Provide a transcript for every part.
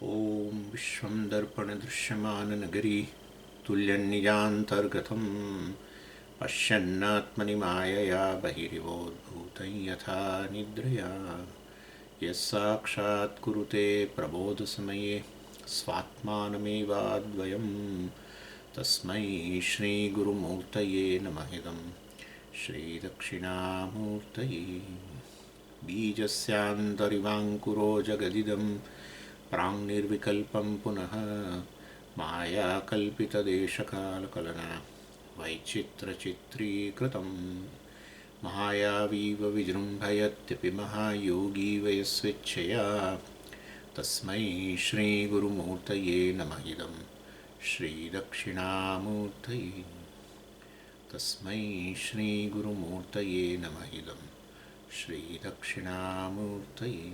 ॐ विश्वं दर्पणदृश्यमाननगरी तुल्यन्निजान्तर्गतं पश्यन्नात्मनि मायया बहिरिवोद्भूतं यथा निद्रया यस्साक्षात् कुरुते प्रबोधसमये स्वात्मानमेवाद्वयं तस्मै श्रीगुरुमूर्तये नमः इदं श्रीदक्षिणामूर्तये बीजस्यान्तरिवाङ्कुरो जगदिदं प्राङ्निर्विकल्पं पुनः मायाकल्पितदेशकालकलना वैचित्रचित्रीकृतं मायावीव विजृम्भयत्यपि महायोगी वयस्वेच्छया तस्मै श्रीगुरुमूर्तये नमः इदं श्रीदक्षिणामूर्तये तस्मै श्रीगुरुमूर्तये नमः इदं श्रीदक्षिणामूर्तये।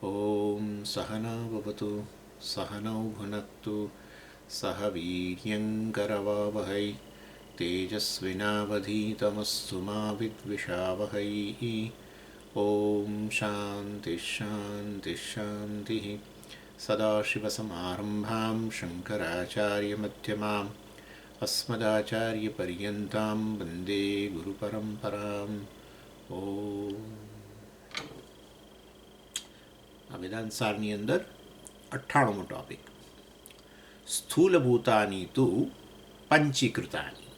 ॐ सहना भवतु सहनौ भुनक्तु सह वीर्यङ्करवावहै तेजस्विनावधीतमस्तु मा विद्विषावहै। ॐ शान्तिः शान्तिः शान्तिः। सदाशिवसमारम्भां शङ्कराचार्यमध्यमाम् अस्मदाचार्यपर्यन्तां वन्दे गुरुपरम्पराम्। ઓમ આ વેદાંત સારની અંદર 98મો ટોપિક સ્થૂલભૂતાની તુ પંચીકૃતાની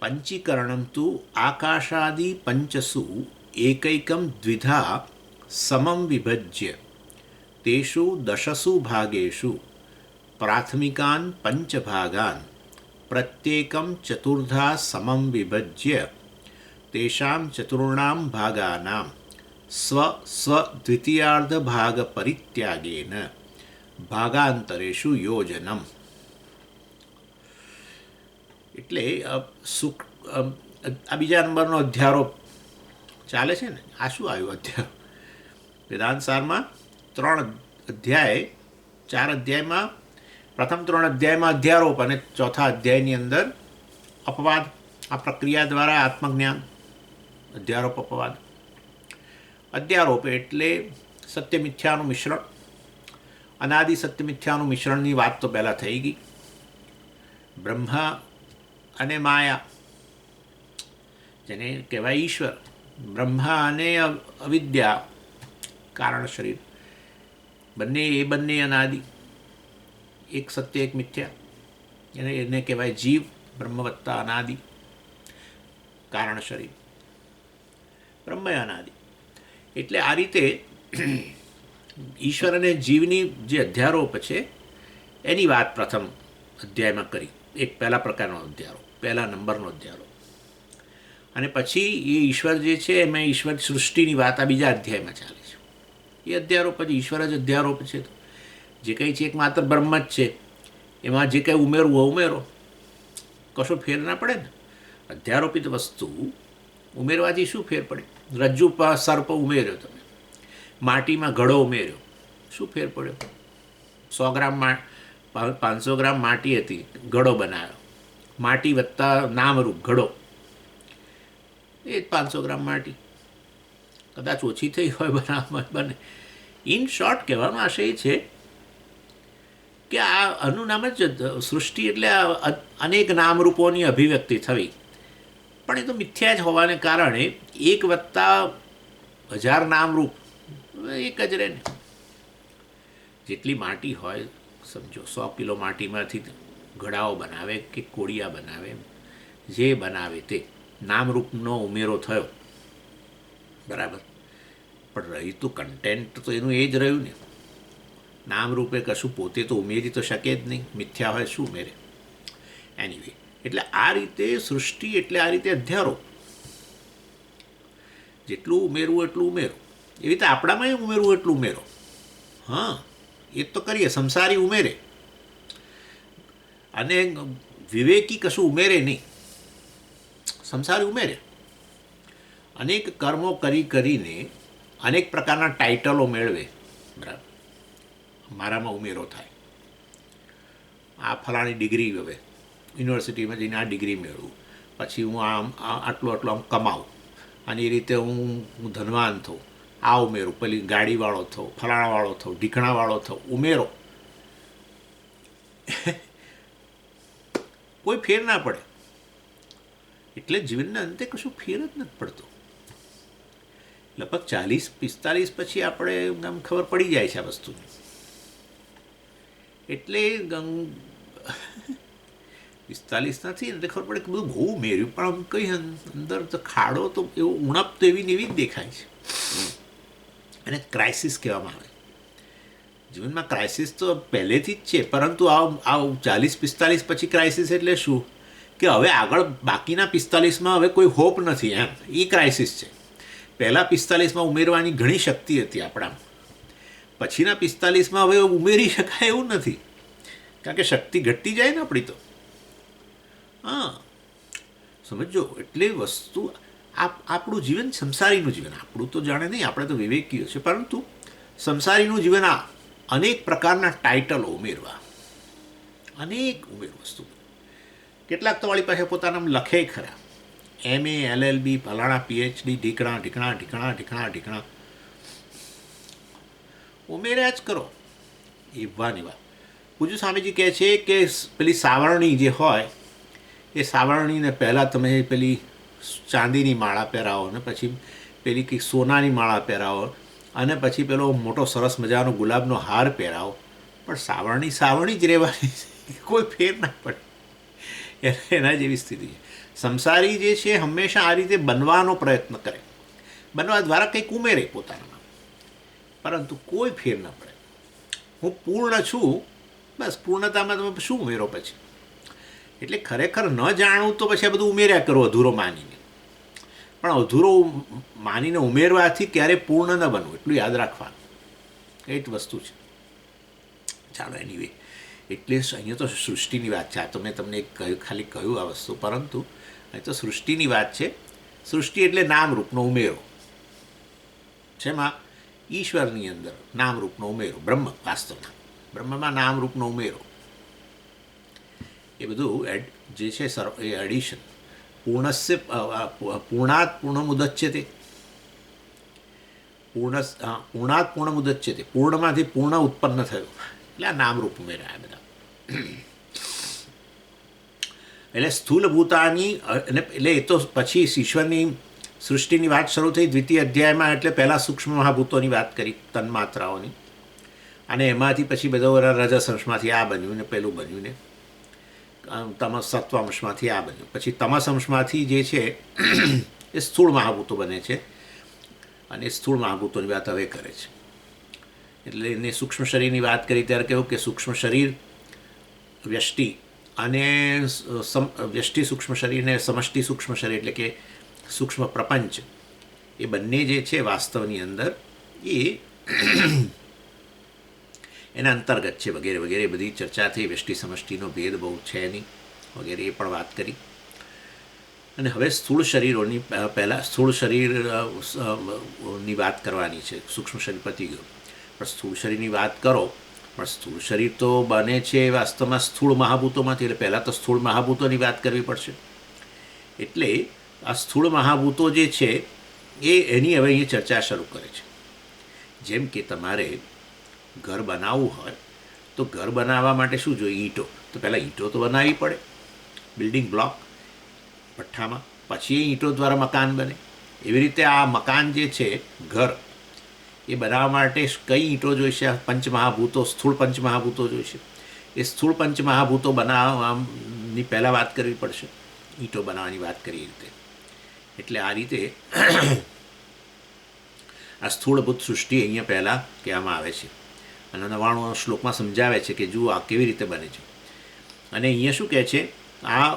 પંચીકરણમ તુ આકાશાદિ પંચસુ એકૈકમ દ્વિધા સમમ વિભજ્ય તેષુ દશસુ ભાગેષુ પ્રાથમિકાન પંચભાગાન प्रत्येकं चतुर्धा समं विभज्य तेषां चतुर्णां भागानां स्वस्वद्वितीयार्धभागपरित्यागेन भागांतरेषु योजनम्। એટલે આ બીજા નંબરનો અધ્યારો ચાલે છે ને, આ શું આવ્યું અધ્યાય વેદાંત સારમાં 3 અધ્યાય 4 અધ્યાયમાં પ્રથમ 3 અધ્યાયમાં અધ્યારોપ અને ચોથા અધ્યાયની અંદર અપવાદ, આ પ્રક્રિયા દ્વારા આત્મજ્ઞાન, અધ્યારોપ અપવાદ. અધ્યારોપ એટલે સત્ય મિથ્યાનું મિશ્રણ, અનાદિ સત્ય મિથ્યાનું મિશ્રણની વાત તો પહેલાં થઈ ગઈ. બ્રહ્મા અને માયા જેને કહેવાય ઈશ્વર, બ્રહ્મા અને અવિદ્યા કારણ શરીર, બંને અનાદિ, એક સત્ય એક મિથ્યા, એને કહેવાય જીવ, બ્રહ્મ વત્તા અનાદિ કારણ શરીર, બ્રહ્મ અનાદિ. એટલે આ રીતે ઈશ્વર અને જીવની જે અધ્યારોપ છે એની વાત પ્રથમ અધ્યાયમાં કરી, એક પહેલા પ્રકારનો અધ્યારોપ, પહેલા નંબરનો અધ્યારોપ. અને પછી એ ઈશ્વર જે છે એમાં ઈશ્વર સૃષ્ટિની વાત આ બીજા અધ્યાયમાં ચાલે છે. એ અધ્યારોપ જ ઈશ્વર જ અધ્યારોપ છે. જે કંઈ છે એક માત્ર બ્રહ્મ જ છે, એમાં જે કંઈ ઉમેરવું હોય ઉમેરો, કશો ફેર ના પડે ને. અધ્યારોપિત વસ્તુ ઉમેરવાથી શું ફેર પડે? રજ્જુ સર્પ ઉમેર્યો તમે, માટીમાં ઘડો ઉમેર્યો, શું ફેર પડ્યો? 100 ગ્રામ 500 ગ્રામ માટી હતી, ઘડો બનાવ્યો, માટી વત્તા નામરૂપ ઘડો, એ 500 ગ્રામ માટી કદાચ ઓછી થઈ હોય બનાવવામાં બને. ઇન શોર્ટ કહેવાનો આશય એ છે કે આ આનું નામ જ સૃષ્ટિ, એટલે અનેક નામરૂપોની અભિવ્યક્તિ થવી. પણ એ તો મિથ્યા જ હોવાને કારણે 1 વત્તા 1000 નામરૂપ એક જ રહે ને. જેટલી માટી હોય સમજો, 100 કિલો માટીમાંથી ઘડાઓ બનાવે કે કોડિયા બનાવે, જે બનાવે તે નામરૂપનો ઉમેરો થયો, બરાબર. પણ રહ્યું તો કન્ટેન્ટ તો એનું એ જ રહ્યું ને. નામરૂપે કશું પોતે તો ઉમેરી તો શકે જ નહીં, મિથ્યા હોય શું ઉમેરે? એનીવે, એટલે આ રીતે સૃષ્ટિ એટલે આ રીતે અધ્યારોપ, જેટલું ઉમેરવું એટલું ઉમેરો. એવી રીતે આપણામાં ઉમેરવું એટલું ઉમેરો. હા, એ તો કરીએ, સંસારી ઉમેરે, અને વિવેકી કશું ઉમેરે નહીં, સંસારી ઉમેરે. અનેક કર્મો કરીને અનેક પ્રકારના ટાઇટલો મેળવે, બરાબર. મારામાં ઉમેરો થાય, આ ફલાણી ડિગ્રી, હવે યુનિવર્સિટીમાં જઈને આ ડિગ્રી મેળવું, પછી હું આમ આટલું આમ કમાવું, અને એ રીતે હું ધનવાન થઉં, આ ઉમેરો, પેલી ગાડીવાળો થવો, ફલાણાવાળો થવો, ઢીકણાવાળો થવો, ઉમેરો, કોઈ ફેર ના પડે. એટલે જીવનના અંતે કશું ફેર જ નથી પડતો. લગભગ 40-45 પછી આપણે આમ ખબર પડી જાય છે આ વસ્તુની. એટલે 45 નથી એટલે ખબર પડે કે બધું બહુ ઉમેર્યું, પણ આમ કંઈ અંદર તો ખાડો તો એવો ઉણપ તો એવી ને એવી જ દેખાય છે. અને ક્રાઇસિસ કહેવામાં આવે. જીવનમાં ક્રાઇસિસ તો પહેલેથી જ છે, પરંતુ આ 40-45 પછી ક્રાઇસિસ એટલે શું કે હવે આગળ બાકીના 45માં હવે કોઈ હોપ નથી, એમ એ ક્રાઇસિસ છે. પહેલાં 45માં ઉમેરવાની ઘણી શક્તિ હતી આપણામાં, પછીના 45માં હવે ઉમેરી શકાય એવું નથી, કારણ કે શક્તિ ઘટતી જાય ને આપણી તો. હા, સમજો. એટલે વસ્તુ આપણું જીવન સંસારીનું જીવન, આપણું તો જાણે નહીં, આપણે તો વિવેકીઓ છે, પરંતુ સંસારીનું જીવન આ અનેક પ્રકારના ટાઇટલો ઉમેરવા, અનેક વસ્તુ. કેટલાક તો વાળી પાસે પોતાના લખે ખરા, MA LLB ફલાણા PhD ઢીકણા ઉમેર્યા જ કરો. એવા ને એવા. પૂજ્ય સ્વામીજી કહે છે કે પેલી સાવરણી જે હોય એ સાવરણીને પહેલાં તમે પેલી ચાંદીની માળા પહેરાવો, ને પછી પેલી કંઈક સોનાની માળા પહેરાવો, અને પછી પેલો મોટો સરસ મજાનો ગુલાબનો હાર પહેરાવો, પણ સાવરણી જ રહેવાની, કોઈ ફેર ના પડે. એના જેવી સ્થિતિ છે. સંસારી જે છે હંમેશા આ રીતે બનવાનો પ્રયત્ન કરે, બનવા દ્વારા કંઈક ઉમેરે પોતાનામાં, પરંતુ કોઈ ફેર ન પડે. હું પૂર્ણ છું, બસ પૂર્ણતામાં તમે શું ઉમેરો પછી? એટલે ખરેખર ન જાણવું તો પછી આ બધું ઉમેર્યા કરો અધૂરો માનીને, પણ અધૂરો માનીને ઉમેરવાથી ક્યારેય પૂર્ણ ન બનવું, એટલું યાદ રાખવાનું. એ જ વસ્તુ છે. ચાલો, એનીવે, એટલે અહીંયા તો સૃષ્ટિની વાત છે. આ તો મેં તમને ખાલી કહ્યું આ વસ્તુ, પરંતુ અહીં તો સૃષ્ટિની વાત છે. સૃષ્ટિ એટલે નામરૂપનો ઉમેરો. જેમાં ઈશ્વરની અંદર નામરૂપનો ઉમેરો, વાસ્તવમાં બ્રહ્મમાં નામરૂપનો ઉમેરો, એ બધું જે છે એ એડિશન. પૂર્ણાત પૂર્ણમુદચ્યતે, પૂર્ણાત પૂર્ણમુદચ્યતે, પૂર્ણમાંથી પૂર્ણ ઉત્પન્ન થયું, એટલે આ નામરૂપ ઉમેર્યા બધા. એટલે સ્થૂલભૂતાની, એટલે એ તો પછી ઈશ્વરની સૃષ્ટિની વાત શરૂ થઈ દ્વિતીય અધ્યાયમાં. એટલે પહેલાં સૂક્ષ્મ મહાભૂતોની વાત કરી, તન્માત્રાઓની, અને એમાંથી પછી બધા રજસંશમાંથી આ બન્યું ને પેલું બન્યું ને સત્વાંશમાંથી આ બન્યું. પછી તમસ અંશમાંથી જે છે એ સ્થૂળ મહાભૂતો બને છે, અને સ્થૂળ મહાભૂતોની વાત હવે કરે છે. એટલે એને સૂક્ષ્મ શરીરની વાત કરી ત્યારે કહ્યું કે સૂક્ષ્મ શરીર વ્યષ્ટિ, અને વ્યષ્ટિ સૂક્ષ્મ શરીરને સમષ્ટિ સૂક્ષ્મ શરીર એટલે કે સૂક્ષ્મ પ્રપંચ, એ બંને જે છે વાસ્તવની અંદર એ એના અંતર્ગત છે, વગેરે વગેરે બધી ચર્ચા થઈ. વ્યષ્ટિ સમષ્ટિનો ભેદ બહુ છે નહીં વગેરે એ પણ વાત કરી. અને હવે સ્થૂળ શરીરોની પહેલાં સ્થૂળ શરીરની વાત કરવાની છે. સૂક્ષ્મ શરીર પતી ગયું, પણ સ્થૂળ શરીરની વાત કરો. પણ સ્થૂળ શરીર તો બને છે વાસ્તવમાં સ્થૂળ મહાભૂતોમાંથી, એટલે પહેલાં તો સ્થૂળ મહાભૂતોની વાત કરવી પડશે. એટલે આ સ્થૂળ મહાભૂતો જે છે એની હવે અહીં ચર્ચા શરૂ કરે છે. જેમ કે તમારે ઘર બનાવવું હોય તો ઘર બનાવવા માટે શું જોઈએ? ઈંટો. તો પહેલાં ઈંટો તો બનાવવી પડે, બિલ્ડિંગ બ્લોક ભઠ્ઠામાં, પછી એ ઈંટો દ્વારા મકાન બને. એવી રીતે આ મકાન જે છે ઘર, એ બનાવવા માટે કઈ ઈંટો જોઈશે? પંચમહાભૂતો, સ્થૂળ પંચમહાભૂતો જોઈશે. એ સ્થૂળ પંચમહાભૂતો બનાવવાની પહેલાં વાત કરવી પડશે, ઈંટો બનાવવાની વાત કરી એ રીતે. એટલે આ રીતે આ સ્થૂળભૂત સૃષ્ટિ અહીંયા પહેલાં કહેવામાં આવે છે, અને 99 શ્લોકમાં સમજાવે છે કે જુઓ આ કેવી રીતે બને છે. અને અહીંયા શું કહે છે? આ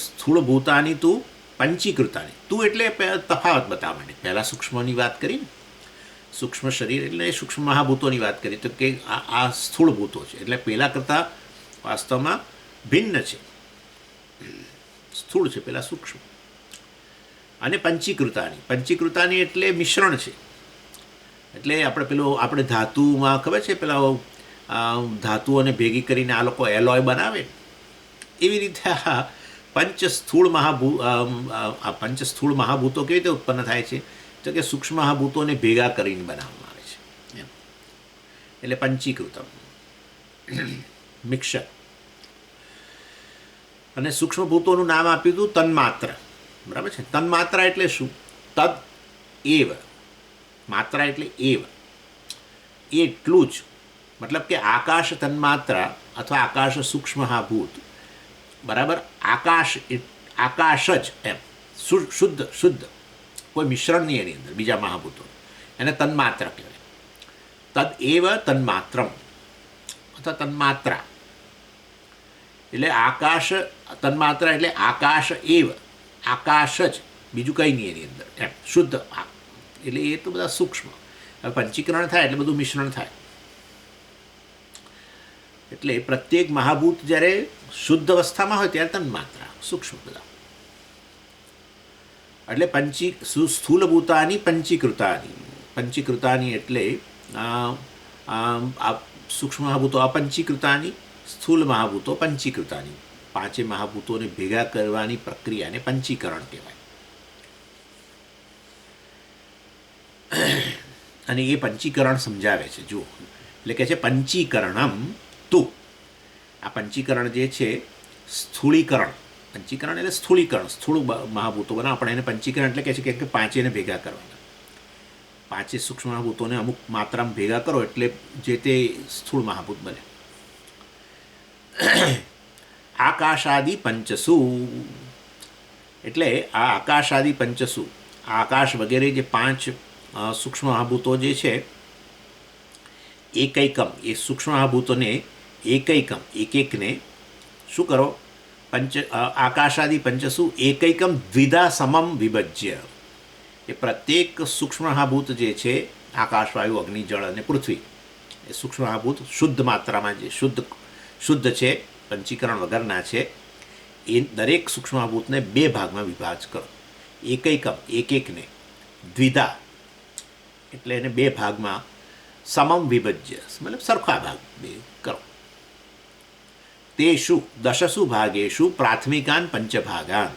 સ્થૂળભૂતાની તું પંચીકૃતાની, તું એટલે તફાવત બતાવવા માટે. પહેલાં સૂક્ષ્મની વાત કરી, સૂક્ષ્મ શરીર એટલે સૂક્ષ્મ મહાભૂતોની વાત કરી, તો કે આ સ્થૂળભૂતો છે, એટલે પહેલાં કરતાં વાસ્તવમાં ભિન્ન છે. સ્થૂળ છે પહેલાં સૂક્ષ્મ. અને પંચીકૃતાની એટલે મિશ્રણ છે. એટલે આપણે ધાતુમાં ખબર છે પેલા ધાતુઓને ભેગી કરીને આ લોકો એલોય બનાવે, એવી રીતે આ પંચ સ્થૂળ મહાભૂતો કેવી રીતે ઉત્પન્ન થાય છે? તો કે સૂક્ષ્મ મહાભૂતોને ભેગા કરીને બનાવવામાં આવે છે એમ. એટલે પંચીકૃતમ મિક્સર. અને સૂક્ષ્મભૂતોનું નામ આપ્યું હતું તન્માત્ર. બરાબર છે. તન્માત્રા એટલે શું? તદ એવ. માત્રા એટલે એવ, એટલું જ. મતલબ કે આકાશ તન્માત્રા અથવા આકાશ સૂક્ષ્મ મહાભૂત, બરાબર. આકાશ જ એમ, શુદ્ધ શુદ્ધ, કોઈ મિશ્રણ નહીં એની અંદર બીજા મહાભૂતો, એને તન્માત્રા કહેવાય. તદ એવ તન્માત્રમ અથવા તન્માત્રા એટલે આકાશ. તન્માત્રા એટલે આકાશ એવ, આકાશ જ, બીજું કંઈ નહીં એની અંદર એમ, શુદ્ધ. એટલે એ તો બધા સૂક્ષ્મ. હવે પંચીકરણ થાય એટલે બધું મિશ્રણ થાય. એટલે પ્રત્યેક મહાભૂત જ્યારે શુદ્ધ અવસ્થામાં હોય ત્યારે તન્માત્રા, સૂક્ષ્મ બધા. એટલે સ્થૂલભૂતાની પંચીકૃતાની. પંચીકૃતાની એટલે સૂક્ષ્મ મહાભૂતો અપંચીકૃતાની, સ્થૂલ મહાભૂતો પંચીકૃતાની. પાંચે મહાભૂતોને ભેગા કરવાની પ્રક્રિયાને પંચીકરણ કહેવાય. અને એ પંચીકરણ સમજાવે છે, જુઓ. એટલે કે છે પંચીકરણમ તું. આ પંચીકરણ જે છે સ્થૂળીકરણ. પંચીકરણ એટલે સ્થૂળીકરણ, સ્થૂળ મહાભૂતો બનાવ. આપણે એને પંચીકરણ એટલે કહે છે કે પાંચેને ભેગા કરવાના. પાંચે સૂક્ષ્મ મહાભૂતોને અમુક માત્રામાં ભેગા કરો એટલે જે તે સ્થૂળ મહાભૂત બને. આકાશાદિ પંચસુ એટલે આ આકાશાદિ પંચસુ, આ આકાશ વગેરે જે પાંચ સૂક્ષ્મ મહાભૂતો જે છે, એકૈકમ, એ સૂક્ષ્મ મહાભૂતોને એકૈકમ, એક એકને શું કરો? આકાશાદિ પંચસુ એકૈકમ દ્વિધા સમમ વિભજ્ય. એ પ્રત્યેક સૂક્ષ્મ મહાભૂત જે છે, આકાશ, વાયુ, અગ્નિ, જળ અને પૃથ્વી, એ સૂક્ષ્મ મહાભૂત શુદ્ધ માત્રામાં જે શુદ્ધ છે, પંચીકરણ વગરના છે, એ દરેક સૂક્ષ્મ મહાભૂતને બે ભાગમાં વિભાજ કરો. એકૈકમ, એક એકને, દ્વિધા એટલે એને બે ભાગમાં, સમમ વિભજ્ય મતલબ સરખા ભાગ બે કરો. તેષુ દશસુ ભાગેશુ પ્રાથમિકાન પંચભાગાન.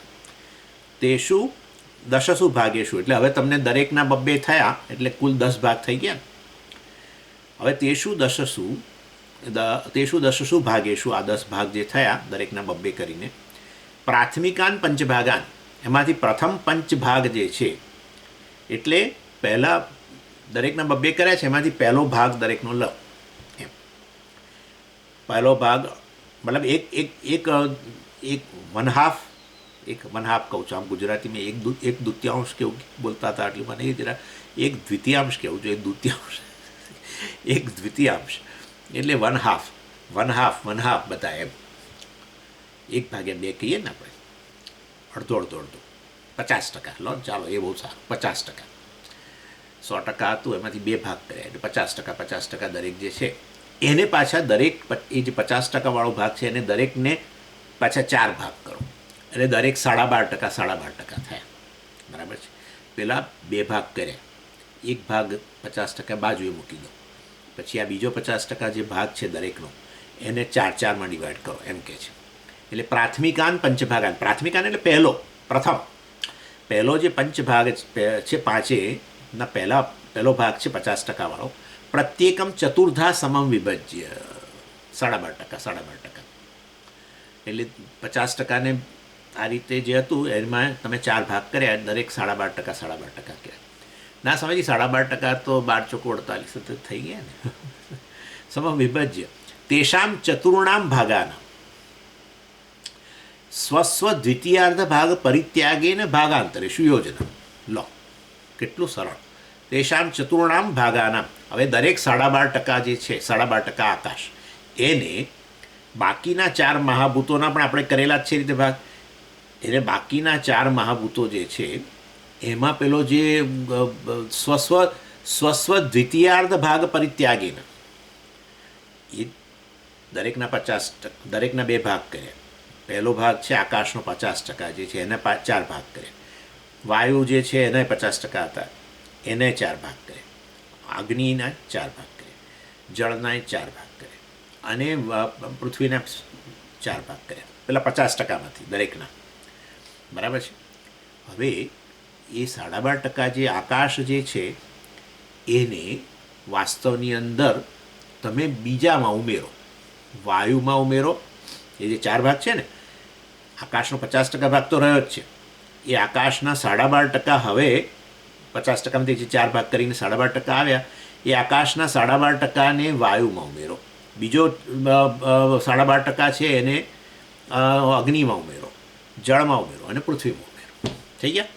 તેષુ દશસુ ભાગેશુ એટલે હવે તમને દરેકના બબ્બે થયા એટલે કુલ 10 ભાગ થઈ ગયા. હવે તેષુ દશસુ ભાગેશુ, આ 10 ભાગ જે થયા દરેકના બબ્બે કરીને, પ્રાથમિકાન પંચભાગાન, એમાંથી પ્રથમ પંચભાગ જે છે, એટલે પહેલાં દરેકના બબ્બે કર્યા છે, એમાંથી પહેલો ભાગ દરેકનો લ. એમ પહેલો ભાગ મતલબ એક વન હાફ કહું છું. આમ ગુજરાતીમાં એક દૂતિયાંશ કેવું બોલતા હતા, એટલે મને એ જરા એક દ્વિતીયાંશ કહેવું જોઈએ. એક દ્વિતીયાંશ એટલે વન હાફ બધા એમ. 1/2 કહીએ ને આપણે, અડધો 50%. લો ચાલો, એ બહુ સારું. 50%, 100% હતું, એમાંથી 2 ભાગ કર્યા એટલે 50% દરેક જે છે એને પાછા દરેક, એ જે 50% વાળો ભાગ છે એને દરેકને પાછા 4 ભાગ કરો એટલે દરેક 12.5% થયા. બરાબર છે. પહેલાં 2 ભાગ કર્યા, એક ભાગ 50% બાજુએ મૂકી દો, પછી આ બીજો 50% જે ભાગ છે દરેકનો એને 4 ડિવાઈડ કરો, એમ કહે છે. એટલે પ્રાથમિકાન પંચભાગાન. પ્રાથમિકાન એટલે પહેલો જે પંચભાગ છે, પાંચેના પહેલો ભાગ છે 50% વાળો, પ્રત્યેકમ ચતુર્ધા સમમ વિભજ્ય 12.5%. એટલે 50%ને આ રીતે જે હતું એમાં તમે 4 ભાગ કર્યા, દરેક 12.5% કર્યા. ના સમજી, 12.5% તો 12 ચોક 48 થઈ ગયા ને. સમમ વિભજ્ય તેષામ ચતુર્ણામ ભાગાના સ્વસ્વ દ્વિતીયાર્ધ ભાગ પરિત્યાગેન ભાગાંતરે સુયોજના. લો, કેટલું સરળ. તેષામ ચતુર્ણામ ભાગાના, હવે દરેક 12.5% જે છે, 12% આકાશ, એને બાકીના 4 મહાભૂતોના પણ આપણે કરેલા જ છે રીતે ભાગ, એને બાકીના 4 મહાભૂતો જે છે એમાં પેલો જે સ્વસ્વ દ્વિતીયાર્ધ ભાગ પરિત્યાગેન, એ દરેકના 50%, દરેકના 2 ભાગ કર્યા. પહેલો ભાગ છે આકાશનો 50% જે છે એને 4 ભાગ કર્યા. વાયુ જે છે એને 50% હતા, એને 4 ભાગ કર્યા. અગ્નિના 4 ભાગ કર્યા, જળના 4 ભાગ કર્યા, અને પૃથ્વીના 4 ભાગ કર્યા, પેલા 50%માંથી દરેકના. બરાબર છે. હવે એ 12.5% જે આકાશ જે છે એને વાસ્તવની અંદર તમે બીજામાં ઉમેરો, વાયુમાં ઉમેરો. એ જે 4 ભાગ છે ને, આકાશનો 50% ભાગ તો રહ્યો જ છે. એ આકાશના 12.5% હવે 50%માંથી જે 4 ભાગ કરીને 12.5% આવ્યા, એ આકાશના 12.5%ને વાયુમાં ઉમેરો. બીજો 12.5% છે એને અગ્નિમાં ઉમેરો, જળમાં ઉમેરો અને પૃથ્વીમાં ઉમેરો. થઈ ગયા?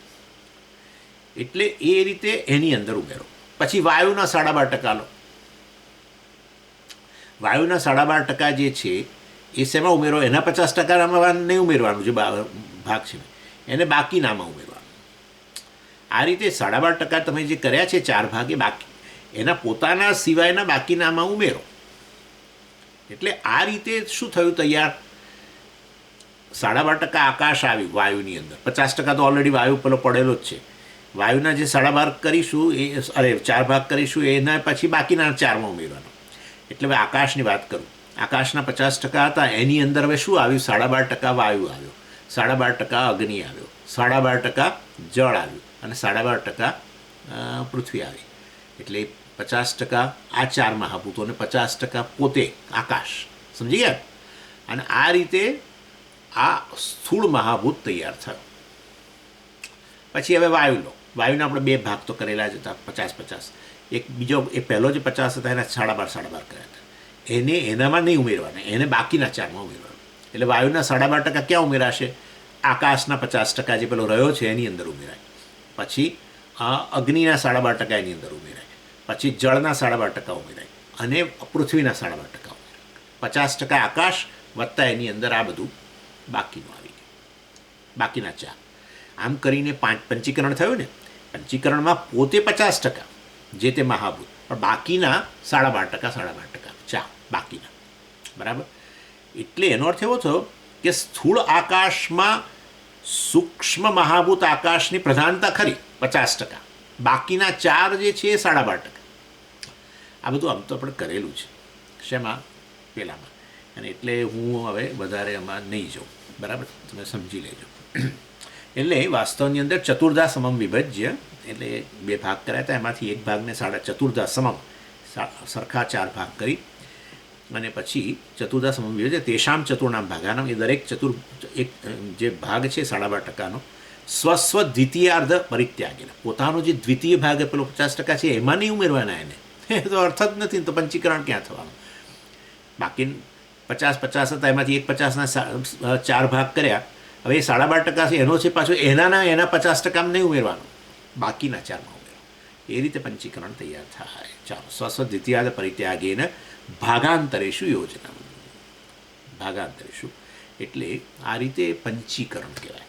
એટલે એ રીતે એની અંદર ઉમેરો. પછી વાયુના 12.5% લો. વાયુના 12.5% જે છે એ શેમાં ઉમેરો? એના 50% નહીં ઉમેરવાનું, જે ભાગ છે એને બાકીનામાં ઉમેરવાનું. આ રીતે 12.5% તમે જે કર્યા છે 4 ભાગ, એ બાકી એના પોતાના સિવાયના બાકીનામાં ઉમેરો. એટલે આ રીતે શું થયું તૈયાર? 12.5% આકાશ આવ્યું વાયુની અંદર, 50% તો ઓલરેડી વાયુ પેલો પડેલો જ છે. વાયુના જે 12.5 કરીશું એ 4 ભાગ કરીશું, એના પછી બાકીના 4માં ઉમેરવાનો. એટલે હવે આકાશની વાત કરું. આકાશના 50% હતા, એની અંદર હવે શું આવ્યું? 12.5% વાયુ આવ્યો, 12.5% અગ્નિ આવ્યો, 12.5% જળ આવ્યું અને 12.5% પૃથ્વી આવી. એટલે 50% આ 4 મહાભૂતો અને 50% પોતે આકાશ. સમજી ગયા? અને આ રીતે આ સ્થૂળ મહાભૂત તૈયાર થયો. પછી હવે વાયુ લો. વાયુના આપણે 2 ભાગ તો કરેલા જ હતા, 50-50. એક બીજો એ પહેલો જે 50 હતા એના 12.5 કર્યા હતા. એને એનામાં નહીં ઉમેરવાના, એને બાકીના 4માં ઉમેરવાના. એટલે વાયુના 12.5% ક્યાં ઉમેરાશે? આકાશના 50% જે પેલો રહ્યો છે એની અંદર ઉમેરાય. પછી અગ્નિના 12.5% એની અંદર ઉમેરાય. પછી જળના 12.5% ઉમેરાય અને પૃથ્વીના 12.5% ઉમેરાય. 50% આકાશ વત્તા એની અંદર આ બધું બાકીનું આવી ગયું, બાકીના 4. આમ કરીને 5 પંચીકરણ થયું ને. પંચીકરણમાં પોતે 50% જે તે મહાભૂત, પણ બાકીના 12.5% 4 બાકીના. બરાબર? એટલે એનો અર્થ એવો થયો કે સ્થૂળ આકાશમાં સૂક્ષ્મ મહાભૂત આકાશની પ્રધાનતા ખરી 50%, બાકીના 4 જે છે એ 12.5%. આ બધું આમ તો આપણે કરેલું છે. શેમાં? પેલામાં. અને એટલે હું હવે વધારે એમાં નહીં જાઉં. બરાબર? તમે સમજી લેજો. એટલે વાસ્તવની અંદર ચતુર્ધા સમમ વિભજ્ય, એટલે 2 ભાગ કર્યા હતા, એમાંથી એક ભાગને ચતુર્ધા સમમ સરખા 4 ભાગ કરી અને પછી ચતુર્ધા સમમ વિભજ્ય તેષામ ચતુર્ણામ ભાગાનામ, એ દરેક એક જે ભાગ છે 12%નો સ્વસ્વ દ્વિતીયાર્ધ પરિત્યાગીને, પોતાનો જે દ્વિતીય ભાગ પેલો 50% છે એમાં નહીં ઉમેરવાના. એને એ તો અર્થ જ નથી. તો પંચીકરણ ક્યાં થવાનું? બાકી 50-50 હતા, એમાંથી એક 50ના 4 ભાગ કર્યા. હવે એ 12.5% છે એનો છે, પાછું એના 50% નહીં ઉમેરવાનું, બાકીના 4માં ઉમેરો. એ રીતે પંચીકરણ તૈયાર થાય. ચાલો. સ્વસ્વ દ્વિતીયાર્ધ પરિત્યાગીને ભાગાંતરેશું યોજના. ભાગાંતરેશું એટલે આ રીતે પંચીકરણ કહેવાય.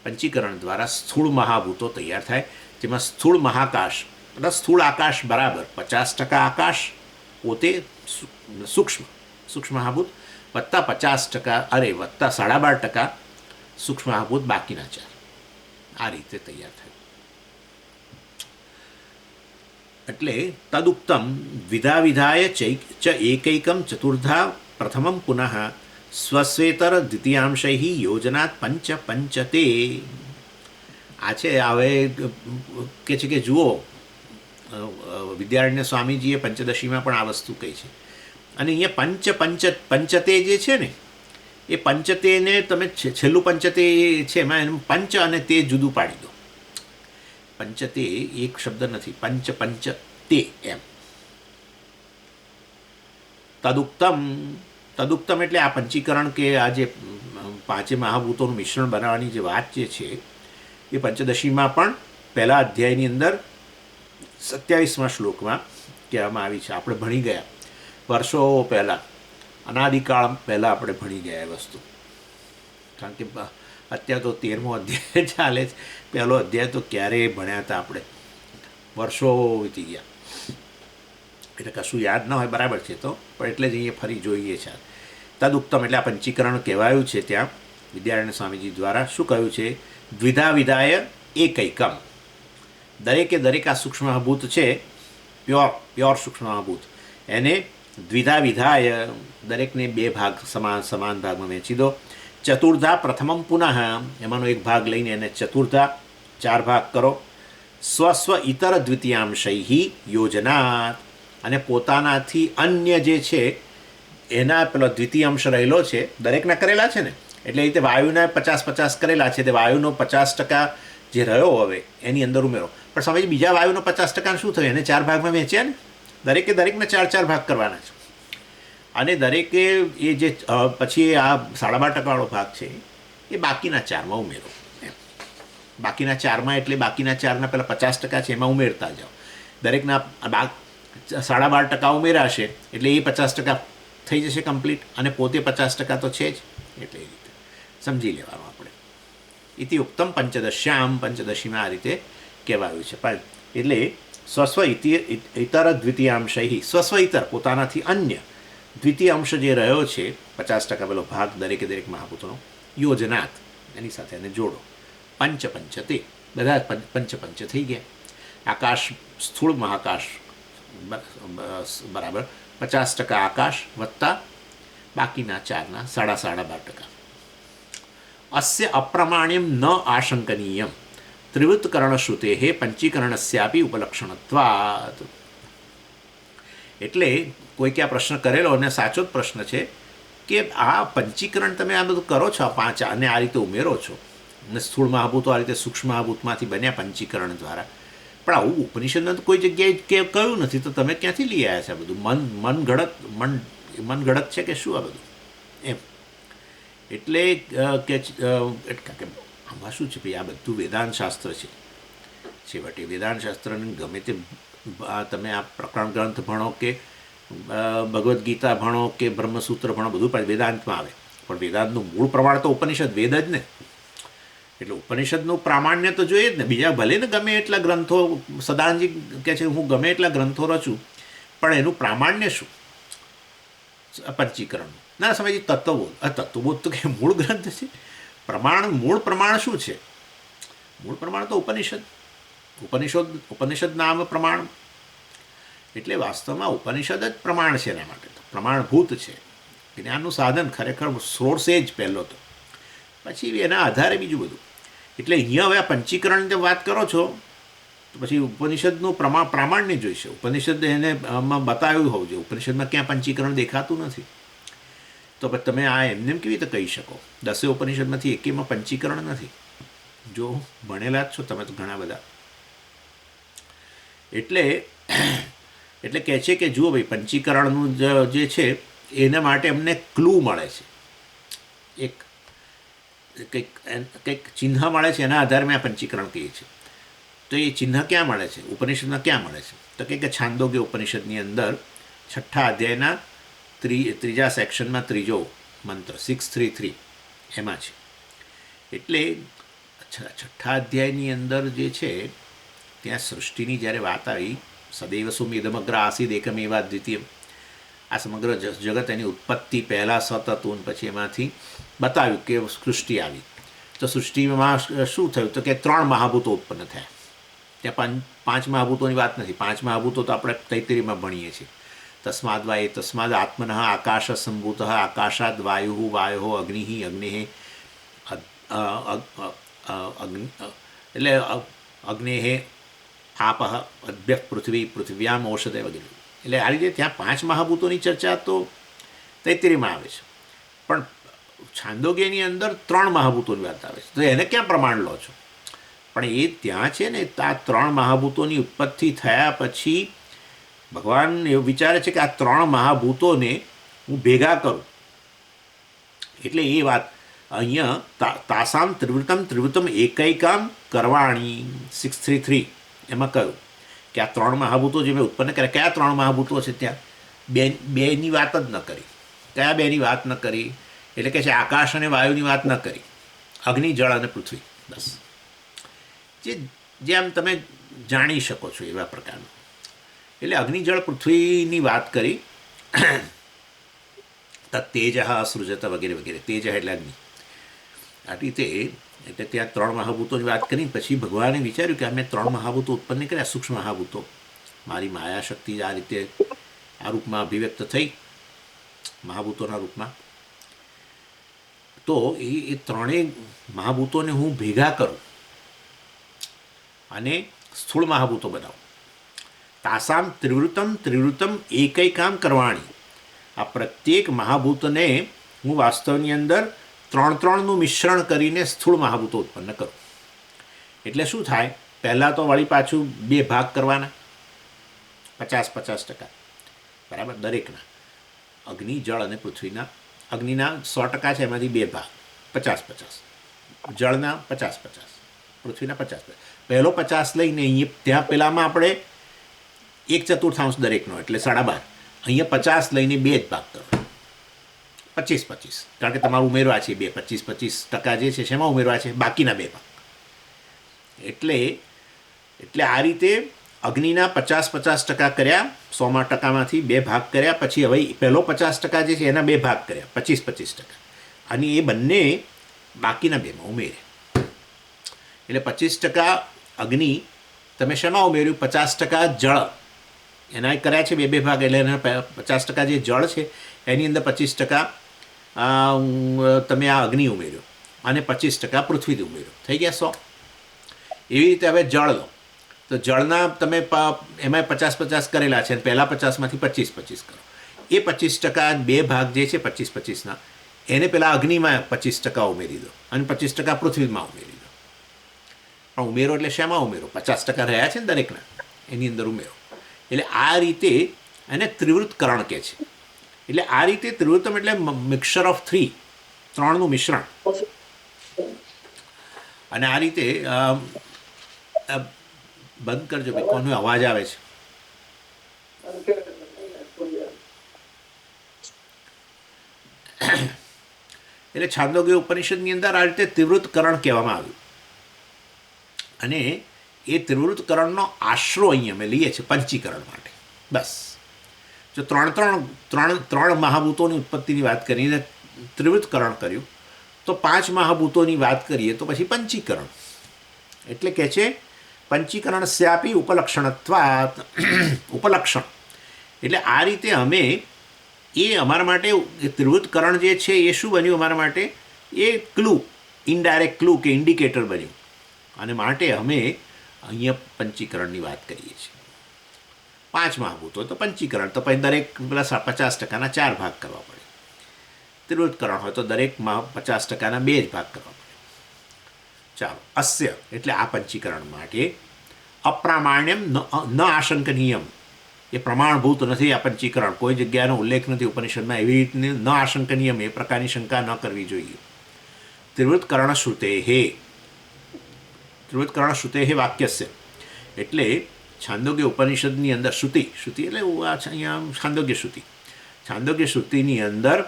પંચીકરણ દ્વારા સ્થૂળ મહાભૂતો તૈયાર થાય, જેમાં સ્થૂળ મહાકાશ એટલે સ્થૂળ આકાશ બરાબર 50% આકાશ પોતે સૂક્ષ્મ મહાભૂત વત્તા 50% વત્તા 12% સૂક્ષ્મ મહાભૂત, બાકીના 4. આ રીતે તૈયાર થાય. એટલે તદુક્તમ દ્વિધા વિધાય ચ એકૈકમ ચતુર્ધા પ્રથમમ પુનઃ સ્વસ્વેતર દ્વિતીયાંશૈ યોજનાત પંચતે. આ છે હવે કે છે કે જુઓ, વિદ્યારણ્ય સ્વામીજીએ પંચદશીમાં પણ આ વસ્તુ કહી છે. અને અહીંયા પંચતે જે છે ને, એ પંચતેને તમે છેલ્લું પંચતે છે એમાં એનું પંચ અને તે જુદું પાડી દો. પંચતે એક શબ્દ નથી, પંચ તે એમ. તદુક્તમ એટલે આ પંચીકરણ કે આ જે 5 મહાભૂતોનું મિશ્રણ બનાવવાની જે વાત જે છે એ પંચદશીમાં પણ પહેલા અધ્યાયની અંદર 27મા શ્લોકમાં કહેવામાં આવી છે. આપણે ભણી ગયા વર્ષો પહેલાં, અનાદિકાળ પહેલાં આપણે ભણી ગયા એ વસ્તુ. કારણ કે અત્યારે તો 13મો અધ્યાય ચાલે છે. પહેલો અધ્યાય તો ક્યારેય ભણ્યા હતા આપણે, વર્ષો વીતી ગયા. એટલે કશું યાદ ન હોય, બરાબર છે. તો પણ એટલે જ અહીંયા ફરી જોઈએ છે. તદુક્તમ એટલે આ પંચીકરણ કહેવાયું છે. ત્યાં વિદ્યારણ્ય સ્વામીજી દ્વારા શું કહ્યું છે? દ્વિધા વિધાય એકૈકમ. દરેક આ સૂક્ષ્મભૂત છે, પ્યોર સૂક્ષ્મભૂત, એને દ્વિધા વિધાય દરેકને 2 ભાગ સમાન ભાગમાં વહેંચી દો. ચતુર્ધા પ્રથમમ પુનઃ, એમાંનો એક ભાગ લઈને એને ચતુર્ધા ચાર ભાગ કરો. સ્વસ્વ ઇતર દ્વિતીયાંશૈ યોજના, અને પોતાનાથી અન્ય જે છે એના પેલો દ્વિતીયાંશ રહેલો છે, દરેકના કરેલા છે ને, એટલે એ રીતે વાયુના 50-50 કરેલા છે, તે વાયુનો 50% જે રહ્યો હવે એની અંદર ઉમેરો. પણ સમય બીજા વાયુનો 50% શું થયું? એને ચાર ભાગમાં વેચ્યા ને, દરેકને ચાર ભાગ કરવાના છે. અને દરેકે એ જે પછી આ 12.5% ભાગ છે એ બાકીના ચારમાં ઉમેરો. બાકીના ચારમાં એટલે બાકીના ચારના પેલા 50% છે એમાં ઉમેરતા જાઓ. દરેકના 12.5% ઉમેરાશે એટલે એ 50% થઈ જશે કમ્પ્લીટ, અને પોતે 50% તો છે જ. એટલે એ રીતે સમજી લેવાનું આપણે. ઇતિ ઉક્તમ પંચદશ્યામ, પંચદશીમાં આ રીતે કહેવાયું છે. પણ એટલે સ્વસ્વ ઇતર દ્વિતીયાંશૈ, સ્વસ્વ ઇતર પોતાનાથી અન્ય, દ્વિતીયાંશ જે રહ્યો છે 50% પેલો ભાગ દરેક મહાભૂતોનો, યોજનાત એની સાથે એને જોડો. પંચ તે બધા પંચ થઈ ગયા. આકાશ, સ્થૂળ મહાકાશ બરાબર 50% આકાશ વત્તા બાકીના ચારના 12.5%. અસ્ય અપ્રમાણ્યમ ન આશંકનીયમ ત્રિવૃત્તકરણશ્રુતે પંચીકરણસ્યાપી ઉપલક્ષણત્વાત. એટલે કોઈ કે આ પ્રશ્ન કરેલો અને સાચો જ પ્રશ્ન છે કે આ પંચીકરણ તમે આ બધું કરો છો, આ 5 અને આ રીતે ઉમેરો છો, અને સ્થૂળ મહાભૂતો આ રીતે સૂક્ષ્મ મહાભૂતમાંથી બન્યા પંચીકરણ દ્વારા. પણ આવું ઉપનિષદમાં તો કોઈ જગ્યાએ કહ્યું નથી, તો તમે ક્યાંથી લઈ આવ્યા છે આ બધું? મન ઘડત છે કે શું આ બધું? એમ એટલે કે આમાં શું છે ભાઈ, આ બધું વેદાંત શાસ્ત્ર છે. છેવટે વેદાંત શાસ્ત્રને ગમે તે તમે આ પ્રકરણ ગ્રંથ ભણો કે ભગવદ્ ગીતા ભણો કે બ્રહ્મસૂત્ર ભણો, બધું પણ વેદાંતમાં આવે. પણ વેદાંતનું મૂળ પ્રમાણ તો ઉપનિષદ, વેદ જ ને. એટલે ઉપનિષદનું પ્રામાણ્ય તો જોઈએ જ ને. બીજા ભલે ને ગમે એટલા ગ્રંથો, સદાનંદજી કહે છે હું ગમે એટલા ગ્રંથો રચું, પણ એનું પ્રામાણ્ય શું? પંચીકરણ ના સમયથી તત્વબોધ તો કે મૂળ ગ્રંથ છે. મૂળ પ્રમાણ શું છે? મૂળ પ્રમાણ તો ઉપનિષદ નામ પ્રમાણ. એટલે વાસ્તવમાં ઉપનિષદ જ પ્રમાણ છે. એના માટે તો પ્રમાણભૂત છે. જ્ઞાનનું સાધન ખરેખર સોર્સ એ જ પહેલો તો, પછી એના આધારે બીજું બધું. એટલે અહીંયા હવે આ પંચીકરણની વાત કરો છો તો પછી ઉપનિષદનું પ્રામાણ્ય જોઈશે. ઉપનિષદ એને આમાં બતાવ્યું હોવું જોઈએ. ઉપનિષદમાં ક્યાં પંચીકરણ દેખાતું નથી, તો પછી તમે આ એમને કેવી રીતે કહી શકો? 10 ઉપનિષદમાંથી એકેયમાં પંચીકરણ નથી. જો ભણેલા જ છો તમે તો ઘણા બધા. એટલે કહે છે કે જુઓ ભાઈ, પંચીકરણનું જે છે એના માટે અમને ક્લુ મળે છે, કંઈક ચિહ્ન મળે છે, એના આધારે મેં આ પંચીકરણ કહીએ છીએ. તો એ ચિહ્ન ક્યાં મળે છે? ઉપનિષદમાં ક્યાં મળે છે? તો કે છાંદોગ્ય ઉપનિષદની અંદર 6ઠ્ઠા અધ્યાયના ત્રીજા સેક્શનમાં 3જો મંત્ર 633 એમાં છે. એટલે 6ઠ્ઠા અધ્યાયની અંદર જે છે ત્યાં સૃષ્ટિની જ્યારે વાત આવી, સદૈવ સુમિદમગ્ર આસીદ એકમેવા દ્વિતીય, આ સમગ્ર જગત એની ઉત્પત્તિ પહેલાં સત હતું, પછી એમાંથી બતાવ્યું કે સૃષ્ટિ આવી. તો સૃષ્ટિમાં શું થયું? તો કે 3 મહાભૂતો ઉત્પન્ન થયા. ત્યાં 5 મહાભૂતોની વાત નથી. 5 મહાભૂતો તો આપણે તૈત્તરીયમાં ભણીએ છીએ. તસ્માદ આત્મન આકાશ સંભૂત, આકાશાદ વાયુ, વાયો અગ્નિ, અગ્નિ એટલે અગ્નેહે આપ, અદ્ભ્ય પૃથ્વી, પૃથિવ્યામ ઔષધે વગેરે. એટલે આ રીતે ત્યાં 5 મહાભૂતોની ચર્ચા તો તૈત્તરીયમાં આવે છે, પણ છાંદોગ્યની અંદર 3 મહાભૂતોની વાત આવે છે. તો એને ક્યાં પ્રમાણ લો છો? પણ એ ત્યાં છે ને, આ 3 મહાભૂતોની ઉત્પત્તિ થયા પછી ભગવાન એવું વિચારે છે કે આ 3 મહાભૂતોને હું ભેગા કરું. એટલે એ વાત અહીંયા તાસામ ત્રિવૃતમ એકૈકામ કરવાણી 633 એમાં કહ્યું કે આ 3 મહાભૂતો જે મેં ઉત્પન્ન કર્યા, કયા 3 મહાભૂતો છે? ત્યાં બેની વાત જ ન કરી. કયા બેની વાત ન કરી? એટલે કે છે આકાશ અને વાયુની વાત ન કરી, અગ્નિ, જળ અને પૃથ્વી. બસ જેમ તમે જાણી શકો છો એવા પ્રકારનું. એટલે અગ્નિ, જળ, પૃથ્વીની વાત કરી. તેજ અસૃજત વગેરે વગેરે. તેજ એટલે અગ્નિ. આ રીતે એટલે ત્યાં 3 મહાભૂતોની વાત કરી. પછી ભગવાને વિચાર્યું કે અમે 3 મહાભૂતો ઉત્પન્ન કર્યા, સૂક્ષ્મ મહાભૂતો. મારી માયા શક્તિ આ રીતે આ રૂપમાં અભિવ્યક્ત થઈ મહાભૂતોના રૂપમાં. તો એ 3 મહાભૂતોને હું ભેગા કરું. અને સ્થૂળ મહાભૂતો બનાવો. તાસામ ત્રિવૃતમ એકઈ કામ કરવાણી. આ પ્રત્યેક મહાભૂતને હું વાસ્તવની અંદર ત્રણનું મિશ્રણ કરીને સ્થૂળ મહાભૂતો ઉત્પન્ન કરું. એટલે શું થાય, પહેલાં તો વળી પાછું 2 ભાગ કરવાના, 50-50%, બરાબર, દરેકના. અગ્નિ, જળ અને પૃથ્વીના. અગ્નિના 100% છે, એમાંથી 2 ભાગ, 50-50. જળના 50-50, પૃથ્વીના 50%. પહેલો 50 લઈને અહીંયા ત્યાં પેલામાં આપણે 1/4 દરેકનો, એટલે 12.5. અહીંયા 50 લઈને 2 જ ભાગ કરો, 25-25, કારણ કે તમારે ઉમેરવા છે 2, 25% જે છે શેમાં ઉમેરવા છે, બાકીના 2 ભાગ. એટલે આ રીતે અગ્નિના 50-50% કર્યા, 100%માંથી 2 ભાગ કર્યા. પછી હવે પહેલો 50% જે છે એના 2 ભાગ કર્યા, 25-25%, અને એ બંને બાકીના 2માં ઉમેરે. એટલે 25% અગ્નિ તમે શેમાં ઉમેર્યું, 50% જળ એના કર્યા છે 2 ભાગ, એટલે એના 50% જે જળ છે એની અંદર 25% તમે આ અગ્નિ ઉમેર્યો, અને 25% પૃથ્વીથી ઉમેર્યો, થઈ ગયા 100. એવી રીતે હવે જળ લો, તો જળના તમે એમાં 50-50 કરેલા છે, અને પહેલાં 50માંથી 25-25 કરો. એ 25% 2 ભાગ જે છે 25-25ના, એને પેલા અગ્નિમાં 25% ઉમેરી દો, અને 25% પૃથ્વીમાં ઉમેરી દો. પણ ઉમેરો એટલે શેમાં ઉમેરો, 50% રહ્યા છે ને દરેકના, એની અંદર ઉમેરો. એટલે આ રીતે એને ત્રિવૃતકરણ કહે છે. એટલે આ રીતે ત્રિવૃતમ એટલે મિક્સચર ઓફ 3નું મિશ્રણ. અને આ રીતે બંધ કરજો ભાઈ, કોનો અવાજ આવે છે. એટલે છાંદોગ્ય ઉપનિષદની અંદર આ રીતે ત્રિવૃતકરણ કહેવામાં આવ્યું. અને એ ત્રિવૃતકરણનો આશરો અહીં અમે લઈએ છીએ પંચીકરણ માટે. બસ, જો ત્રણ મહાભૂતોની ઉત્પત્તિની વાત કરીને ત્રિવૃતકરણ કર્યું, તો 5 મહાભૂતોની વાત કરીએ તો પછી પંચીકરણ. એટલે કહે છે પંચીકરણ સ્યાપી ઉપલક્ષણત્વાત, ઉપલક્ષણ. એટલે આ રીતે અમે અમારા માટે ત્રિવૃતકરણ જે છે એ શું બન્યું અમારા માટે, એ ક્લુ, ઇનડાયરેક્ટ ક્લુ કે ઇન્ડિકેટર બન્યું. અને માટે અમે અહીંયા પંચીકરણની વાત કરીએ છીએ. 5 મહાભૂતો તો પંચીકરણ, તો પછી દરેક પેલા 50%ના 4 ભાગ કરવા પડે. ત્રિવૃતકરણ હોય તો દરેક 50%ના 2 જ ભાગ કરવા પડે. ચાલો, અસ્ય એટલે આ પંચીકરણ માટે અપ્રામાણ્યમ ન આશંકનીયમ, એ પ્રમાણભૂત નથી આ પંચીકરણ, કોઈ જગ્યાનો ઉલ્લેખ નથી ઉપનિષદમાં, એવી રીતે ન આશંકનીયમ, એ પ્રકારની શંકા ન કરવી જોઈએ. ત્રિવૃતકરણ શ્રુતે વાક્યસ્ય, એટલે છાંદોગ્ય ઉપનિષદની અંદર શ્રુતિ એટલે અહીંયા છાંદોગ્ય શ્રુતિની અંદર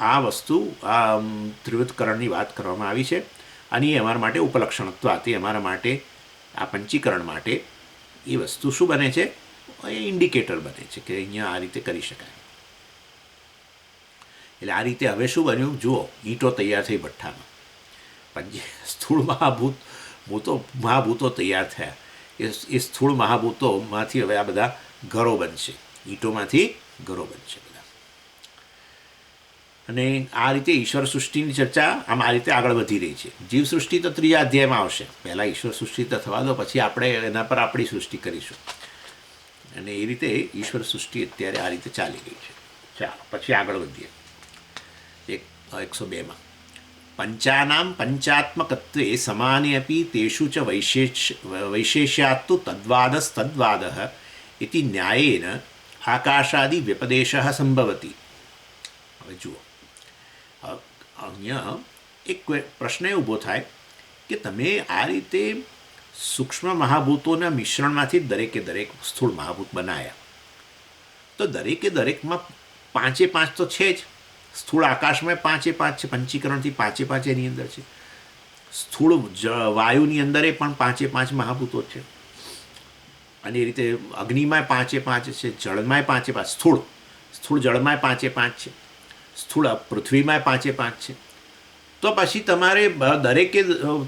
આ વસ્તુ, આ ત્રિવૃતકરણની વાત કરવામાં આવી છે. અને એ અમારા માટે ઉપલક્ષણત્વ, તે અમારા માટે આ પંચીકરણ માટે એ વસ્તુ શું બને છે, એ ઇન્ડિકેટર બને છે કે અહીંયા આ રીતે કરી શકાય. એટલે આ રીતે હવે શું બન્યું, જુઓ, ઈંટો તૈયાર થઈ ભઠ્ઠામાં, સ્થૂળ મહાભૂતો તૈયાર થયા. એ સ્થૂળ મહાભૂતોમાંથી હવે આ બધા ઘરો બનશે, ઈંટોમાંથી ઘરો બનશે બધા. અને આ રીતે ઈશ્વર સૃષ્ટિની ચર્ચા આમ આ રીતે આગળ વધી રહી છે. જીવ સૃષ્ટિ તો 3જા અધ્યાયમાં આવશે. પહેલાં ઈશ્વર સૃષ્ટિ તો થવા દો, પછી આપણે એના પર આપણી સૃષ્ટિ કરીશું. અને એ રીતે ઈશ્વર સૃષ્ટિ અત્યારે આ રીતે ચાલી રહી છે. ચાલો પછી આગળ વધીએ. 102માં પંચાનામ પંચાત્મકત્વે સમાને અપી તેષુ ચ વૈશેષ્યાત્તુ તદ્વાદસ્તદ્વાદઃ ઇતિ ન્યાયેન આકાશાદિ વ્યપદેશઃ સંભવતિ. હવે જુઓ, અહીંયા એક પ્રશ્ન એ ઊભો થાય કે તમે આ રીતે સૂક્ષ્મ મહાભૂતોના મિશ્રણમાંથી દરેક સ્થૂળ મહાભૂત બનાવ્યા, તો દરેકમાં 5 તો છે જ. સ્થૂળ આકાશમાં 5 છે, પંચીકરણથી 5 એની અંદર છે. સ્થૂળ વાયુની અંદર પણ 5 મહાભૂતો છે. અને એ રીતે અગ્નિમાં 5 છે, જળમાં 5, સ્થૂળ જળમાં 5 છે, સ્થૂળ પૃથ્વીમાં 5 છે. તો પછી તમારે દરેકે,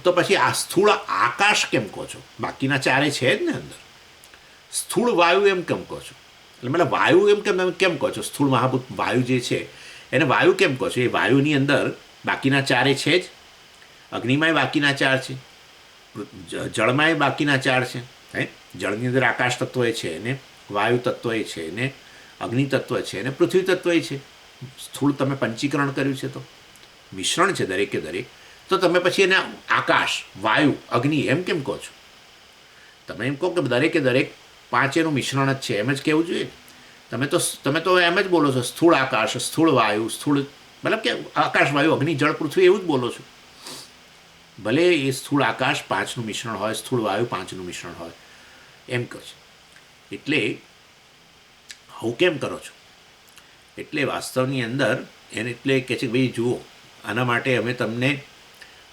તો પછી આ સ્થૂળ આકાશ કેમ કહો છો, બાકીના 4 છે જ ને અંદર. સ્થૂળ વાયુ એમ કેમ કહો છો, એટલે મતલબ વાયુ એમ કેમ કહો છો, સ્થૂળ મહાભૂત વાયુ જે છે એને વાયુ કેમ કહો છો, એ વાયુની અંદર બાકીના 4 છે જ. અગ્નિમાંય બાકીના 4 છે, જળમાં એ બાકીના ચાર છે. હે, જળની અંદર આકાશ તત્વ એ છે, એને વાયુ તત્વ એ છે, એને અગ્નિ તત્વ છે, અને પૃથ્વી તત્વ એ છે. સ્થૂળ તમે પંચીકરણ કર્યું છે તો મિશ્રણ છે દરેકે દરેક, તો તમે પછી એને આકાશ, વાયુ, અગ્નિ એમ કેમ કહો છો? તમે એમ કહો કે દરેકે દરેક પાંચેનું મિશ્રણ જ છે, એમ જ કહેવું જોઈએ. તમે તો એમ જ બોલો છો, સ્થૂળ આકાશ, સ્થૂળ વાયુ, સ્થૂળ, મતલબ કે આકાશ, વાયુ, અગ્નિ, જળ, પૃથ્વી એવું જ બોલો છો. ભલે એ સ્થૂળ આકાશ પાંચનું મિશ્રણ હોય, સ્થૂળ વાયુ પાંચનું મિશ્રણ હોય, એમ કહો છો. એટલે આવું કેમ કરો છો? એટલે વાસ્તવની અંદર એને એટલે કહે છે કે ભાઈ જુઓ, આના માટે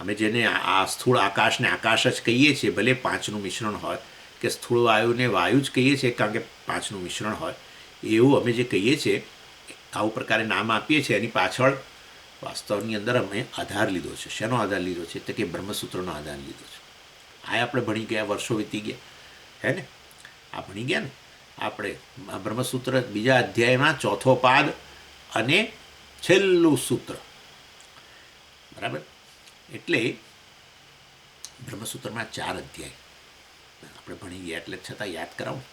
અમે જેને આ સ્થૂળ આકાશને આકાશ જ કહીએ છીએ, ભલે પાંચનું મિશ્રણ હોય, કે સ્થૂળ વાયુને વાયુ જ કહીએ છીએ કારણ કે પાંચનું મિશ્રણ હોય, એવું અમે જે કહીએ છીએ, આવું પ્રકારે નામ આપીએ છીએ, એની પાછળ વાસ્તવની અંદર અમે આધાર લીધો છે. શેનો આધાર લીધો છે? તો કે બ્રહ્મસૂત્રનો આધાર લીધો છે. આ આપણે ભણી ગયા, વર્ષો વીતી ગયા, હે ને? આ ભણી ગયા ને આપણે બ્રહ્મસૂત્ર બીજા અધ્યાયમાં ચોથો પાદ અને છેલ્લું સૂત્ર, બરાબર? એટલે બ્રહ્મસૂત્રમાં 4 અધ્યાય આપણે ભણી ગયા, એટલે છતાં યાદ કરાવું.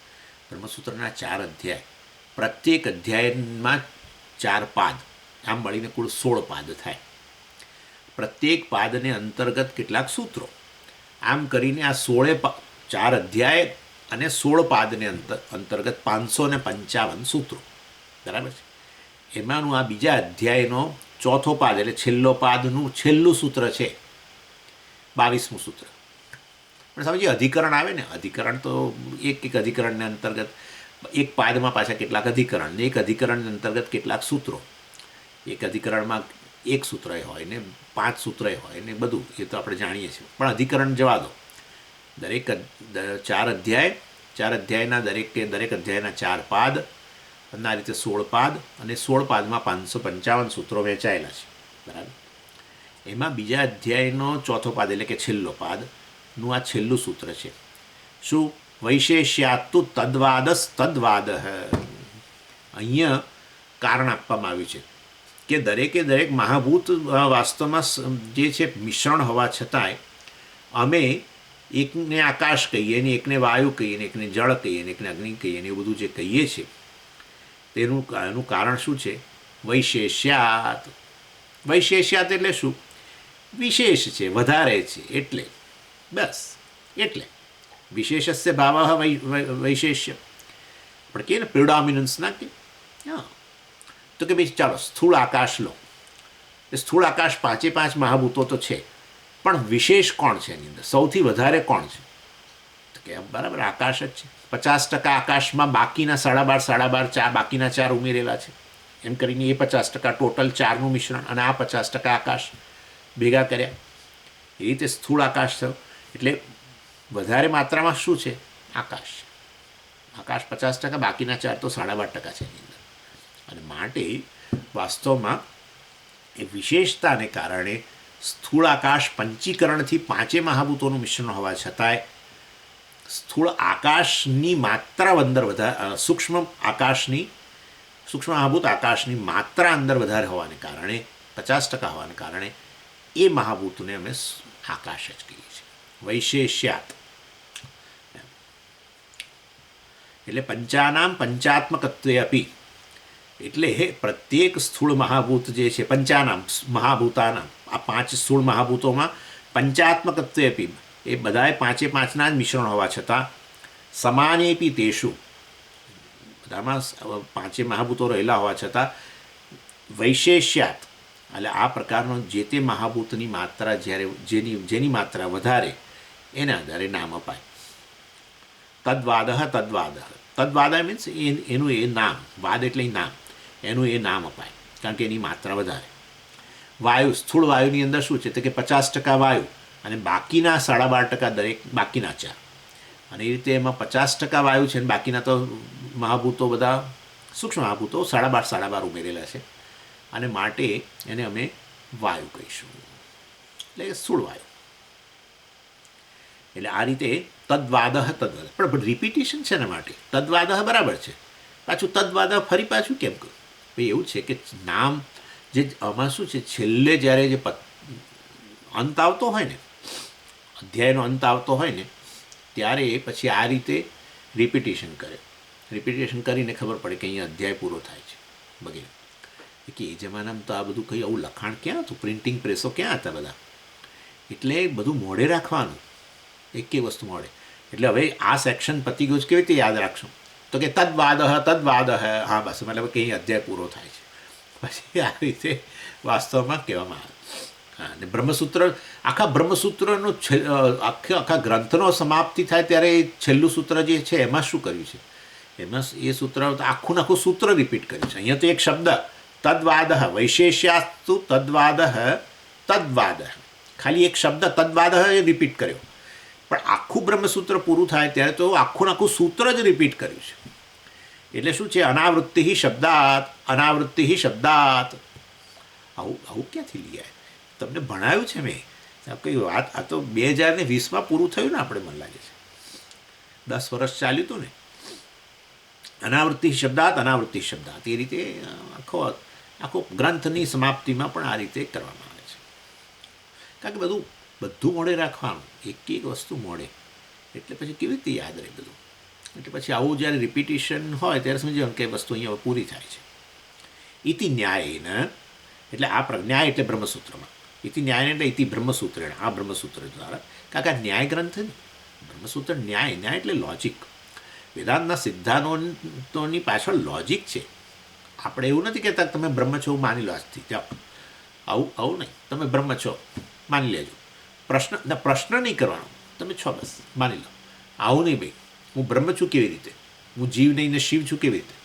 બ્રહ્મસૂત્રના 4 અધ્યાય, પ્રત્યેક અધ્યાયમાં 4 પાદ, આમ મળીને કુલ 16 પાદ થાય. પ્રત્યેક પાદને અંતર્ગત કેટલાક સૂત્રો, આમ કરીને આ 4 અધ્યાય અને 16 પાદને અંતર્ગત 555 સૂત્રો, બરાબર છે. એમાંનું આ બીજા અધ્યાયનો ચોથો પાદ એટલે છેલ્લો પાદનું છેલ્લું સૂત્ર છે 22મું સૂત્ર. પણ સમજીએ, અધિકરણ આવે ને, અધિકરણ તો એક અધિકરણને અંતર્ગત એક પાદમાં પાછા કેટલાક અધિકરણ, ને એક અધિકરણને અંતર્ગત કેટલાક સૂત્રો. એક અધિકરણમાં એક સૂત્ર હોય ને 5 સૂત્ર હોય ને બધું, એ તો આપણે જાણીએ છીએ. પણ અધિકરણ જવા દો. દરેક 4 અધ્યાયના દરેક અધ્યાયના 4 પાદ, અને આ રીતે 16 પાદ, અને 16 પાદમાં 555 સૂત્રો વહેંચાયેલા છે, બરાબર. એમાં બીજા અધ્યાયનો ચોથો પાદ એટલે કે છેલ્લો પાદનું આ છેલ્લું સૂત્ર છે. શું? વૈશેષ્યાત્તુ તદ્વાદસ તદ્વાદ. અહીંયા કારણ આપવામાં આવ્યું છે કે દરેકે દરેક મહાભૂત વાસ્તવમાં જે છે મિશ્રણ હોવા છતાંય અમે એકને આકાશ કહીએ ને, એકને વાયુ કહીએ ને, એકને જળ કહીએ ને, એકને અગ્નિ કહીએ ને, એ બધું જે કહીએ છીએ એનું કારણ શું છે? વૈશેષ્યાત. વૈશેષ્યાત એટલે શું? વિશેષ છે, વધારે છે, એટલે, બસ. એટલે વિશેષસ્ય ભાવ વૈશેષ્ય, પણ કે ને પ્રિડોમિનન્સ ના કે. હા, તો કે ભાઈ ચાલો સ્થૂળ આકાશ લો. એ સ્થૂળ આકાશ 5 મહાભૂતો તો છે, પણ વિશેષ કોણ છે એની અંદર? સૌથી વધારે કોણ છે? તો કે બરાબર આકાશ જ છે. 50% આકાશમાં બાકીના 12.5 બાકીના 4 ઉમેરેલા છે, એમ કરીને એ 50% ટોટલ 4નું મિશ્રણ, અને આ 50% આકાશ ભેગા કર્યા, એ રીતે સ્થૂળ આકાશ થયો. એટલે વધારે માત્રામાં શું છે? આકાશ. આકાશ 50%, બાકીના 4 તો 12.5% છે એની અંદર. અને માટે વાસ્તવમાં એ વિશેષતાને કારણે સ્થૂળ આકાશ પંચીકરણથી 5 મહાભૂતોનું મિશ્રણ હોવા છતાંય સ્થૂળ આકાશની માત્રા અંદર વધારે, સૂક્ષ્મ મહાભૂત આકાશની માત્રા અંદર વધારે હોવાને કારણે, 50% હોવાને કારણે એ મહાભૂતને અમે આકાશ જ કહીએ છીએ. વૈશેષ્યાત એટલે પંચાનામ પંચાત્મકત્વે અપી, એટલે પ્રત્યેક સ્થૂળ મહાભૂત જે છે, પંચાનામ મહાભૂતાનામ, આ 5 સ્થૂળ મહાભૂતોમાં પંચાત્મકત્વે અપી, એ બધાએ 5ના જ મિશ્રણ હોવા છતાં, સમાનેપી તેષુ, બધામાં 5 મહાભૂતો રહેલા હોવા છતાં વૈશેષ્યાત, એટલે આ પ્રકારનો જે તે મહાભૂતની માત્રા જ્યારે જેની માત્રા વધારે, એના આધારે નામ અપાય. તદ્વાદ મીન્સ એનું એ નામ, વાદ એટલે નામ, એનું એ નામ અપાય, કારણ કે એની માત્રા વધારે. વાયુ, સ્થૂળ વાયુની અંદર શું છે? તો કે 50% વાયુ અને બાકીના 12.5% દરેક બાકીના 4, અને એ રીતે એમાં 50% વાયુ છે, અને બાકીના તો મહાભૂતો બધા સૂક્ષ્મ મહાભૂતો 12.5 ઉમેરેલા છે, અને માટે એને અમે વાયુ કહીશું, એટલે સ્થૂળ વાયુ. એટલે આ રીતે તદ્વાદ. પણ રિપીટેશન છે ને માટે તદ્વાદ બરાબર છે, પાછું તદ્વાદ ફરી પાછું કેમ કહ્યું? ભાઈ એવું છે કે નામ જે આમાં શું છે, છેલ્લે જ્યારે જે અંત આવતો હોય ને, અધ્યાયનો અંત આવતો હોય ને ત્યારે પછી આ રીતે રિપીટેશન કરે. રિપીટેશન કરીને ખબર પડે કે અહીંયા અધ્યાય પૂરો થાય છે વગેરે. કે એ જમાનામાં તો આ બધું કંઈ આવું લખાણ ક્યાં હતું, પ્રિન્ટિંગ પ્રેસો ક્યાં હતા બધા, એટલે બધું મોઢે રાખવાનું, એકે વસ્તુ મોઢે. એટલે હવે આ સેક્શન પતી ગયું કેવી રીતે યાદ રાખશું, તો કે તદ્વાદ, હા બસ, મતલબ કે અહીં અધ્યાય પૂરો થાય છે. પછી આ રીતે વાસ્તવમાં કહેવામાં આવે. હા, અને બ્રહ્મસૂત્ર, આખા બ્રહ્મસૂત્રનો આખા ગ્રંથનો સમાપ્તિ થાય ત્યારે છેલ્લું સૂત્ર જે છે એમાં શું કર્યું છે, એમાં એ સૂત્ર આખું સૂત્ર રિપીટ કર્યું છે. અહીંયા તો એક શબ્દ તદ્વાદ, વૈશેષ્યાસ્તુ તદ્વાદ, ખાલી એક શબ્દ તદ્વાદ એ રિપીટ કર્યો, પણ આખું બ્રહ્મસૂત્ર પૂરું થાય ત્યારે તો આખું સૂત્ર જ રિપીટ કર્યું છે. એટલે શું છે, અનાવૃત્તિ શબ્દાત, આવું ક્યાંથી લઈ આવે? તમને ભણાવ્યું છે મેં, કઈ વાત, આ તો 2020માં પૂરું થયું ને આપણે, મને લાગે છે 10 વર્ષ ચાલ્યું હતું ને. અનાવૃત્તિ શબ્દાત એ રીતે આખો ગ્રંથની સમાપ્તિમાં પણ આ રીતે કરવામાં આવે છે. કારણ કે બધું મોડે રાખવાનું, એક વસ્તુ મોડે, એટલે પછી કેવી રીતે યાદ રહે બધું. એટલે પછી આવું જ્યારે રિપીટેશન હોય ત્યારે સમજવાનું કે વસ્તુ અહીંયા પૂરી થાય છે. ઇતિ ન્યાયને, એટલે આ ન્યાય એટલે બ્રહ્મસૂત્રમાં, ઇતિ ન્યાય એટલે ઇતિ બ્રહ્મસૂત્ર, આ બ્રહ્મસૂત્ર દ્વારા. કારણ કે આ ન્યાય ગ્રંથ ને, બ્રહ્મસૂત્ર ન્યાય એટલે લોજિક. વેદાંતના સિદ્ધાંતોની પાછળ લોજિક છે. આપણે એવું નથી કહેતા તમે બ્રહ્મ છો માની લો આજથી, જાઓ, આવું નહીં. તમે બ્રહ્મ છો માની લેજો, પ્રશ્ન નહીં કરવાનો, તમે છો બસ માની લો. આવું નહીં ભાઈ, હું બ્રહ્મ છું કેવી રીતે, હું જીવ નહીં ને શિવ છું કેવી રીતે,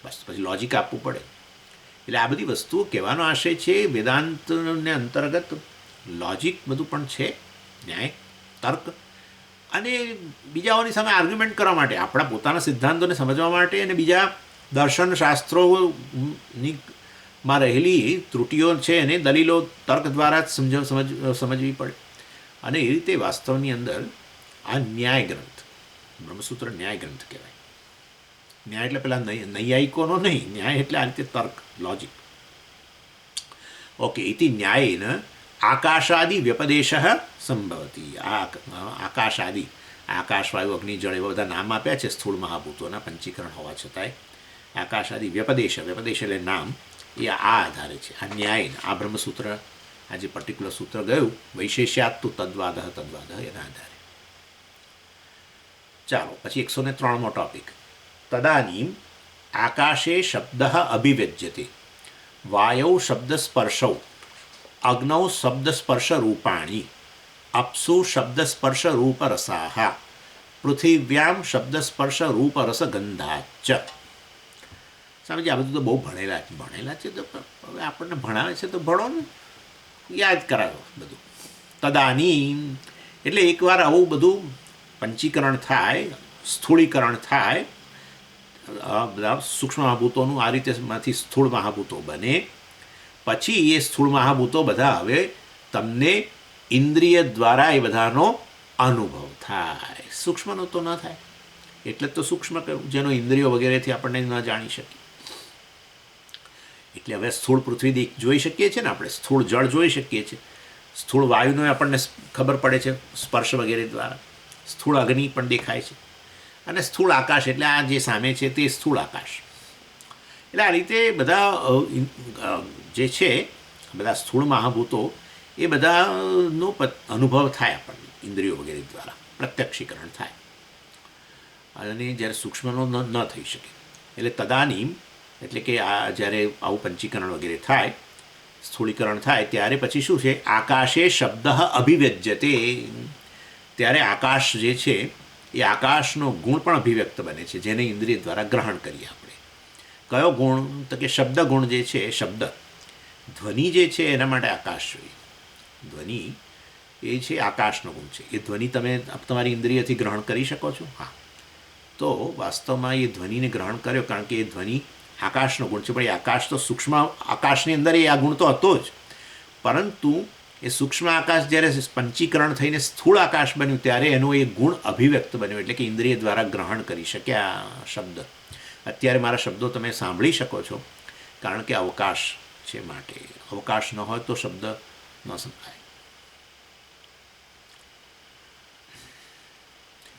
બસ પછી લોજિક આપવું પડે. એટલે આ બધી વસ્તુઓ કહેવાનો આશય છે, વેદાંતને અંતર્ગત લોજિક બધું પણ છે, ન્યાય, તર્ક, અને બીજાઓની સામે આર્ગ્યુમેન્ટ કરવા માટે, આપણા પોતાના સિદ્ધાંતોને સમજવા માટે, અને બીજા દર્શન શાસ્ત્રોની માં રહેલી ત્રુટિઓ છે એને દલીલો તર્ક દ્વારા જ સમજવી પડે. અને એ રીતે વાસ્તવની અંદર આ ન્યાય ગ્રંથ, બ્રહ્મસૂત્ર ન્યાય ગ્રંથ કહેવાય. ન્યાય એટલે પેલા નૈયાયિકોનો નહીં, ન્યાય એટલે આ રીતે તર્ક, લોજિક. ઓકે, ઇતિ ન્યાયેન આકાશાદિ વ્યપદેશ સંભવતી. આકાશાદિ, આકાશ, વાયુ, અગ્નિ, જળ, એવા બધા નામ આપ્યા છે સ્થૂળ મહાભૂતોના પંચીકરણ હોવા છતાંય. આકાશાદિ વ્યપદેશ એટલે નામ, એ આ આધારે છે. આ ન્યાય, આ બ્રહ્મસૂત્ર, આ જે પર્ટિક્યુલર સૂત્ર ગયું, વૈશેષ્યાત્તુ તદ્વાદ એના આધારે. ચાલો પછી 103મો ટોપિક. તદાનીમ આકાશે શબ્દ અભિવ્યજ્યતે, વાયૌ શબ્દ સ્પર્શૌ, અગ્નૌ શબ્દ સ્પર્શ રૂપાણી, અપ્સુ શબ્દ સ્પર્શ રૂપ રસાહ, પૃથિવ્યામ શબ્દ સ્પર્શ રૂપ રસ ગંધાચ. સમજી, આ બધું તો બહુ ભણેલા છે, તો હવે આપણને ભણાવે છે તો ભણો ને, યાદ કરાવો બધું. તદાનીમ એટલે એકવાર આવું બધું પંચીકરણ થાય, સ્થૂળીકરણ થાય, બધા સૂક્ષ્મ મહાભૂતોનું આ રીતે માંથી સ્થૂળ મહાભૂતો બને, પછી એ સ્થૂળ મહાભૂતો બધા હવે તમને ઇન્દ્રિય દ્વારા એ બધાનો અનુભવ થાય. સૂક્ષ્મનો તો ન થાય, એટલે તો સૂક્ષ્મ કહ્યું, જેનો ઇન્દ્રિયો વગેરેથી આપણને ન જાણી શકીએ. એટલે હવે સ્થૂળ પૃથ્વી જોઈ શકીએ છીએ ને આપણે, સ્થૂળ જળ જોઈ શકીએ છીએ, સ્થૂળ વાયુનો આપણને ખબર પડે છે સ્પર્શ વગેરે દ્વારા, સ્થૂળ અગ્નિ પણ દેખાય છે, અને સ્થૂળ આકાશ એટલે આ જે સામે છે તે સ્થૂળ આકાશ. એટલે આ રીતે બધા જે છે, બધા સ્થૂળ મહાભૂતો, એ બધાનો અનુભવ થાય આપણને ઇન્દ્રિયો વગેરે દ્વારા, પ્રત્યક્ષીકરણ થાય, અને જ્યારે સૂક્ષ્મનો ન થઈ શકે. એટલે તદાનીમ એટલે કે આ જ્યારે આવું પંચીકરણ વગેરે થાય, સ્થૂળીકરણ થાય, ત્યારે પછી શું છે, આકાશે શબ્દ અભિવ્યજ્યતે, ત્યારે આકાશ જે છે એ આકાશનો ગુણ પણ અભિવ્યક્ત બને છે, જેને ઇન્દ્રિય દ્વારા ગ્રહણ કરીએ આપણે. કયો ગુણ? તો કે શબ્દ ગુણ જે છે, શબ્દ ધ્વનિ જે છે એના માટે આકાશ જોઈએ. ધ્વનિ એ છે આકાશનો ગુણ છે. એ ધ્વનિ તમે તમારી ઇન્દ્રિયથી ગ્રહણ કરી શકો છો? હા. તો વાસ્તવમાં એ ધ્વનિને ગ્રહણ કર્યો, કારણ કે એ ધ્વનિ આકાશનો ગુણ છે. પણ એ આકાશ તો સૂક્ષ્મ આકાશની અંદર એ આ ગુણ તો હતો જ, પરંતુ એ સૂક્ષ્મ આકાશ જ્યારે પંચીકરણ થઈને સ્થૂળ આકાશ બન્યું ત્યારે એનો એ ગુણ અભિવ્યક્ત બન્યો, એટલે કે ઇન્દ્રિય દ્વારા ગ્રહણ કરી શક્યા શબ્દ. અત્યારે મારા શબ્દો તમે સાંભળી શકો છો, કારણ કે અવકાશ છે. માટે અવકાશ ન હોય તો શબ્દ ન સંભળાય.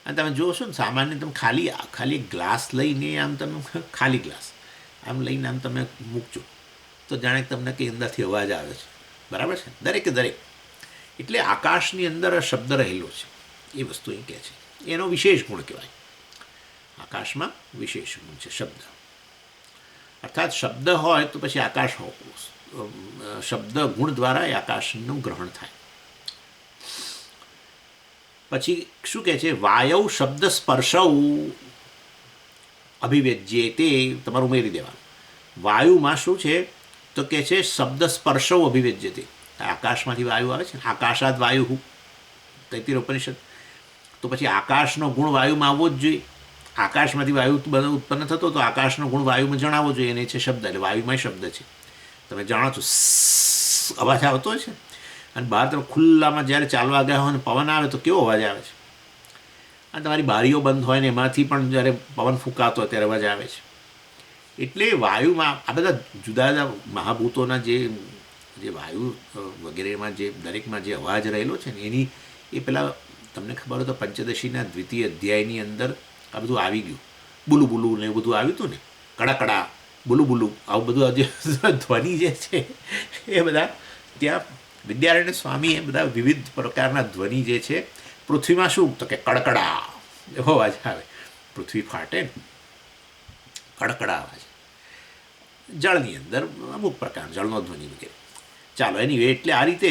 અને તમે જોશો ને સામાન્ય તમે ખાલી ખાલી ગ્લાસ લઈને આમ તમે ખાલી ગ્લાસ આમ લઈને આમ તમે મૂકજો તો જાણે તમને કે અંદરથી અવાજ આવે છે, બરાબર છે, દરેકે દરેક. એટલે આકાશની અંદર શબ્દ રહેલો છે એ વસ્તુ એ કહે છે, એનો વિશેષ ગુણ કહેવાય. આકાશમાં વિશેષ ગુણ છે શબ્દ, અર્થાત શબ્દ હોય તો પછી આકાશ શબ્દ ગુણ દ્વારા એ આકાશનું ગ્રહણ થાય. પછી શું કહે છે? વાયવ શબ્દ સ્પર્શવ અભિવ્યજ્યે, તે તમારું ઉમેરી દેવાનું. વાયુમાં શું છે તો કે છે શબ્દ સ્પર્શવ અભિવ્યજ્યતે. આકાશમાંથી વાયુ આવે છે, આકાશાદ વાયુ તૈત્તિરીય ઉપનિષદ. તો પછી આકાશનો ગુણ વાયુમાં આવવો જ જોઈએ. આકાશમાંથી વાયુ ઉત્પન્ન થતો તો આકાશનો ગુણ વાયુમાં જણાવવો જોઈએ, અને છે શબ્દ, એટલે વાયુમાં શબ્દ છે. તમે જાણો છો અવાજ આવતો હોય છે, અને બહાર તમે ખુલ્લામાં જ્યારે ચાલવા ગયા હોય ને પવન આવે તો કેવો અવાજ આવે છે. અને તમારી બારીઓ બંધ હોય ને એમાંથી પણ જ્યારે પવન ફૂંકાતો હોય ત્યારે અવાજ આવે છે. એટલે વાયુમાં આ બધા જુદા જુદા મહાભૂતોના જે વાયુ વગેરેમાં જે દરેકમાં જે અવાજ રહેલો છે ને એની એ પહેલાં તમને ખબર હોય તો પંચદશીના દ્વિતીય અધ્યાયની અંદર આ બધું આવી ગયું. બુલું બુલું ને એવું બધું આવ્યું હતું ને, કડાકડા બુલું બુલું આવું બધું જે ધ્વનિ જે છે એ બધા ત્યાં વિદ્યારણ્ય સ્વામીએ બધા વિવિધ પ્રકારના ધ્વનિ જે છે. પૃથ્વીમાં શું તો કે કડકડા એવો અવાજ આવે, પૃથ્વી ફાટે ને કડકડા અવાજ. જળની અંદર અમુક પ્રકાર જળનો ધ્વનિ વગેરે. ચાલો એની એટલે આ રીતે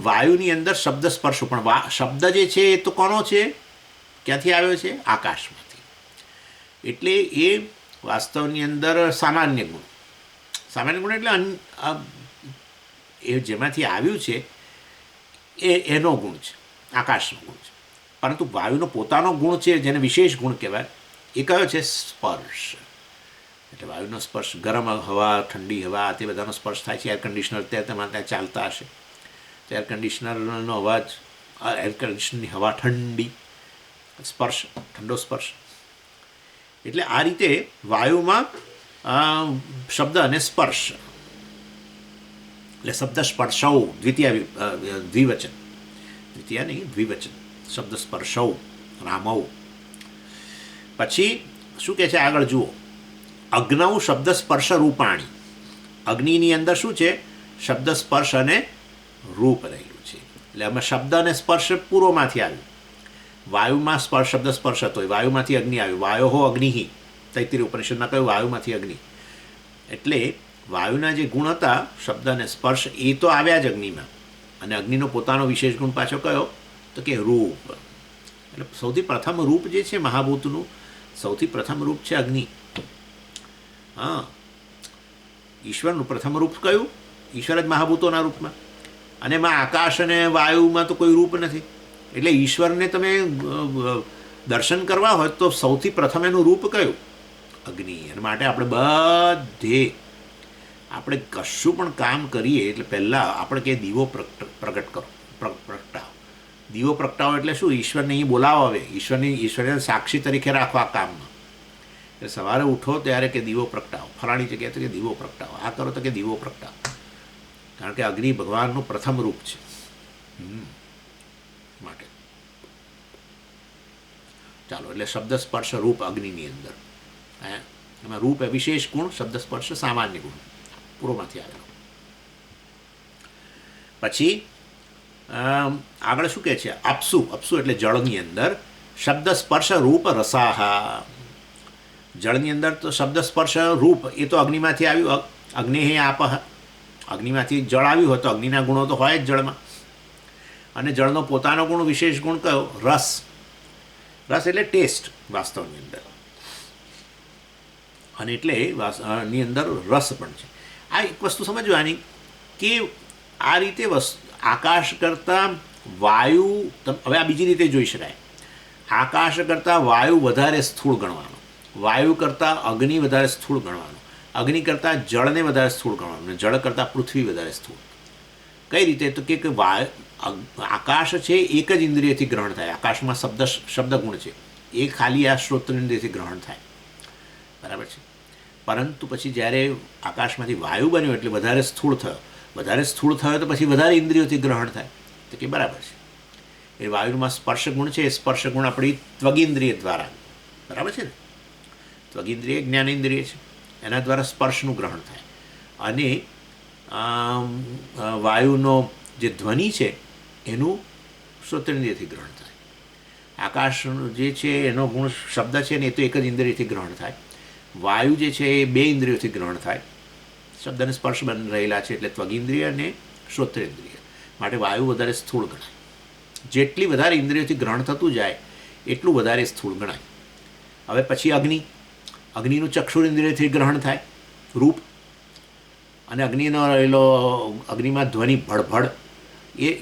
વાયુની અંદર શબ્દ સ્પર્શો, પણ શબ્દ જે છે એ તો કોનો છે, ક્યાંથી આવ્યો છે? આકાશમાંથી. એટલે એ વાસ્તવની અંદર સામાન્ય ગુણ. સામાન્ય ગુણ એટલે એ જેમાંથી આવ્યું છે એનો ગુણ છે, આકાશનો ગુણ છે. પરંતુ વાયુનો પોતાનો ગુણ છે જેને વિશેષ ગુણ કહેવાય, એ કયો છે? સ્પર્શ. એટલે વાયુનો સ્પર્શ, ગરમ હવા, ઠંડી હવા, તે બધાનો સ્પર્શ થાય છે. એર કન્ડિશનર ત્યાં તમારે ત્યાં ચાલતા હશે તો એર કન્ડિશનરનો અવાજ, એર કન્ડિશનરની હવા ઠંડી, સ્પર્શ, ઠંડો સ્પર્શ. એટલે આ રીતે વાયુમાં શબ્દ અને સ્પર્શ, એટલે શબ્દ સ્પર્શૌ દ્વિવચન, દ્વિતીય નહીં દ્વિવચન, શબ્દ સ્પર્શૌ રામૌ. પછી શું કહે છે આગળ જુઓ? અગ્નૌ શબ્દ સ્પર્શ રૂપાણી. અગ્નિની અંદર શું છે? શબ્દ સ્પર્શ અને રૂપ રહેલું છે. એટલે આમાં શબ્દ અને સ્પર્શ પૂર્વમાંથી આવ્યું. વાયુમાં શબ્દ સ્પર્શ હતો, વાયુમાંથી અગ્નિ આવ્યું. વાયોહો અગ્નિ, તૈત્તિરીય ઉપનિષદમાં કહ્યું વાયુમાંથી અગ્નિ. એટલે વાયુના જે ગુણ હતા શબ્દ અને સ્પર્શ એ તો આવ્યા જ અગ્નિમાં, અને અગ્નિનો પોતાનો વિશેષ ગુણ પાછો કયો તો કે રૂપ. એટલે સૌથી પ્રથમ રૂપ જે છે મહાભૂતનું, સૌથી પ્રથમ રૂપ છે અગ્નિ. હા, ઈશ્વરનું પ્રથમ રૂપ કયું? ઈશ્વર જ મહાભૂતોના રૂપમાં, અને એમાં આકાશ અને વાયુમાં તો કોઈ રૂપ નથી. એટલે ઈશ્વરને તમે દર્શન કરવા હોય તો સૌથી પ્રથમ એનું રૂપ કયું? અગ્નિ. અને માટે આપણે કશું પણ કામ કરીએ એટલે પહેલાં આપણે કે દીવો પ્રગટ કરો, પ્રગટાવો. દીવો પ્રગટાવો એટલે શું? ઈશ્વરને અહીં બોલાવો. હવે ઈશ્વરને સાક્ષી તરીકે રાખવા કામમાં. એટલે સવારે ઉઠો ત્યારે કે દીવો પ્રગટાવો, ફલાણી જગ્યાએ તો કે દીવો પ્રગટાવો, આ કરો તો કે દીવો પ્રગટાવો. કારણ કે અગ્નિ ભગવાનનું પ્રથમ રૂપ છે. માટે ચાલો, એટલે શબ્દ સ્પર્શ રૂપ અગ્નિની અંદર. એમાં રૂપ એ વિશેષ ગુણ, શબ્દ સ્પર્શ સામાન્ય ગુણ પૂર્વમાંથી આવેલો. પછી આગળ શું કહે છે? અપ્સુ. અપ્સુ એટલે જળની અંદર શબ્દ સ્પર્શ રૂપ રસાહા. જળની અંદર તો શબ્દ સ્પર્શ રૂપ એ તો અગ્નિમાંથી આવ્યું. અગ્નિ આપહ, અગ્નિમાંથી જળ આવ્યું હોય તો અગ્નિના ગુણો તો હોય જ જળમાં. અને જળનો પોતાનો ગુણ, વિશેષ ગુણ કયો? રસ. રસ એટલે ટેસ્ટ વાસ્તવની અંદર, અને એટલે ની અંદર રસ પણ છે. આ એક વસ્તુ સમજવાની કે આ રીતે આકાશ કરતાં વાયુ, હવે આ બીજી રીતે જોઈ શકાય. આકાશ કરતાં વાયુ વધારે સ્થૂળ ગણવાનો, વાયુ કરતાં અગ્નિ વધારે સ્થૂળ ગણવાનો, અગ્નિ કરતાં જળને વધારે સ્થૂળ ગણવાનું, અને જળ કરતાં પૃથ્વી વધારે સ્થૂળ. કઈ રીતે? તો કે આકાશ છે એક જ ઇન્દ્રિયથી ગ્રહણ થાય. આકાશમાં શબ્દ ગુણ છે, એ ખાલી આ શ્રોત્ર ઇન્દ્રિયથી ગ્રહણ થાય, બરાબર છે. પરંતુ પછી જ્યારે આકાશમાંથી વાયુ બન્યો એટલે વધારે સ્થૂળ થયો. વધારે સ્થૂળ થયો તો પછી વધારે ઇન્દ્રિયોથી ગ્રહણ થાય, તો કે બરાબર છે. એ વાયુમાં સ્પર્શ ગુણ છે, એ સ્પર્શ ગુણ આપણી ત્વગિન્દ્રિય દ્વારા, બરાબર છે ને, ત્વગિન્દ્રિય જ્ઞાનેન્દ્રિય છે, એના દ્વારા સ્પર્શનું ગ્રહણ થાય. અને વાયુનો જે ધ્વનિ છે એનું શ્રોતેન્દ્રિયથી ગ્રહણ થાય. આકાશ જે છે એનો ગુણ શબ્દ છે ને એ તો એક જ ઇન્દ્રિયથી ગ્રહણ થાય. વાયુ જે છે એ 2 ઇન્દ્રિયોથી ગ્રહણ થાય. શબ્દ અને સ્પર્શ બંધ રહેલા છે એટલે ત્વગિન્દ્રિય અને શ્રોત્રેન્દ્રિય, માટે વાયુ વધારે સ્થૂળ ગણાય. જેટલી વધારે ઇન્દ્રિયોથી ગ્રહણ થતું જાય એટલું વધારે સ્થૂળ ગણાય. હવે પછી અગ્નિનું ચક્ષુરેન્દ્રિયથી ગ્રહણ થાય રૂપ, અને અગ્નિનો રહેલો અગ્નિમાં ધ્વનિ ભડભડ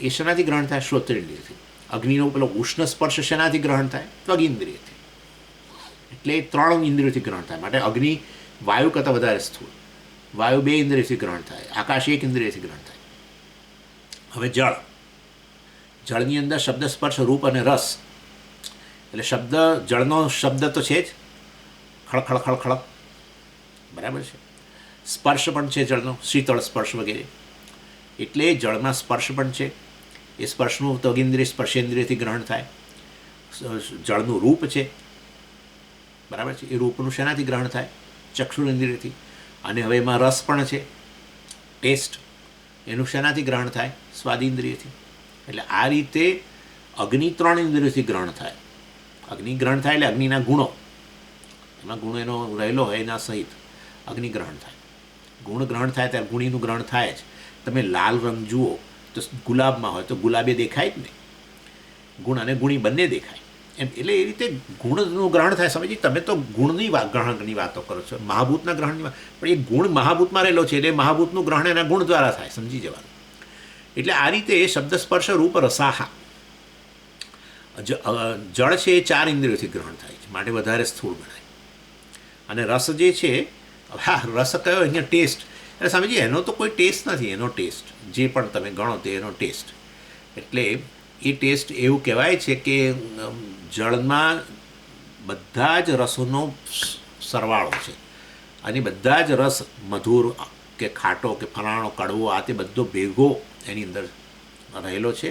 એ શેનાથી ગ્રહણ થાય? શ્રોત્રેન્દ્રિયથી. અગ્નિનો પેલો ઉષ્ણ સ્પર્શ શેનાથી ગ્રહણ થાય? ત્વગિન્દ્રિયથી. એટલે 3 ઇન્દ્રિયોથી ગ્રહણ થાય. માટે અગ્નિ વાયુ કરતાં વધારે સ્થૂળ. વાયુ 2 ઇન્દ્રિયથી ગ્રહણ થાય, આકાશ 1 ઇન્દ્રિયથી ગ્રહણ થાય. હવે જળની અંદર શબ્દ, સ્પર્શ, રૂપ અને રસ. એટલે જળનો શબ્દ તો છે જ, ખળખળ ખળખળ, બરાબર છે. સ્પર્શ પણ છે જળનો, શીતળ સ્પર્શ વગેરે. એટલે જળમાં સ્પર્શ પણ છે, એ સ્પર્શનું ત્વગિન્દ્રિય સ્પર્શેન્દ્રિયથી ગ્રહણ થાય. જળનું રૂપ છે, બરાબર છે, એ રૂપનું શેનાથી ગ્રહણ થાય? ચક્ષુરેન્દ્રિયથી. અને હવે એમાં રસ પણ છે, ટેસ્ટ, એનું શેનાથી ગ્રહણ થાય? સ્વાદિન્દ્રિયથી. એટલે આ રીતે અગ્નિ 3 ઇન્દ્રિયોથી ગ્રહણ થાય. અગ્નિ ગ્રહણ થાય એટલે અગ્નિના ગુણો, એમાં ગુણ એનો રહેલો હોય એના સહિત અગ્નિ ગ્રહણ થાય. ગુણ ગ્રહણ થાય ત્યારે ગુણીનું ગ્રહણ થાય જ. તમે લાલ રંગ જુઓ તો ગુલાબમાં હોય તો ગુલાબે દેખાય જ નહીં, ગુણ અને ગુણી બંને દેખાય એમ. એટલે એ રીતે ગુણનું ગ્રહણ થાય. સમજી, તમે તો ગુણની ગ્રહણની વાતો કરો છો, મહાભૂતના ગ્રહણની વાત, પણ એ ગુણ મહાભૂતમાં રહેલો છે એટલે મહાભૂતનું ગ્રહણ એના ગુણ દ્વારા થાય, સમજી જવાનું. એટલે આ રીતે શબ્દ, સ્પર્શ, રૂપ, રસાહા. જળ છે એ 4 ઇન્દ્રિયોથી ગ્રહણ થાય છે, માટે વધારે સ્થૂળ ગણાય. અને રસ જે છે, હા, રસ કયો અહીંયા? ટેસ્ટ. એટલે સમજીએ, એનો તો કોઈ ટેસ્ટ નથી, એનો ટેસ્ટ જે પણ તમે ગણો તે એનો ટેસ્ટ. એટલે એ ટેસ્ટ એવું કહેવાય છે કે જળમાં બધા જ રસોનો સરવાળો છે, અને બધા જ રસ મધુર કે ખાટો કે ફલાણો કડવો આ તે બધો ભેગો એની અંદર રહેલો છે.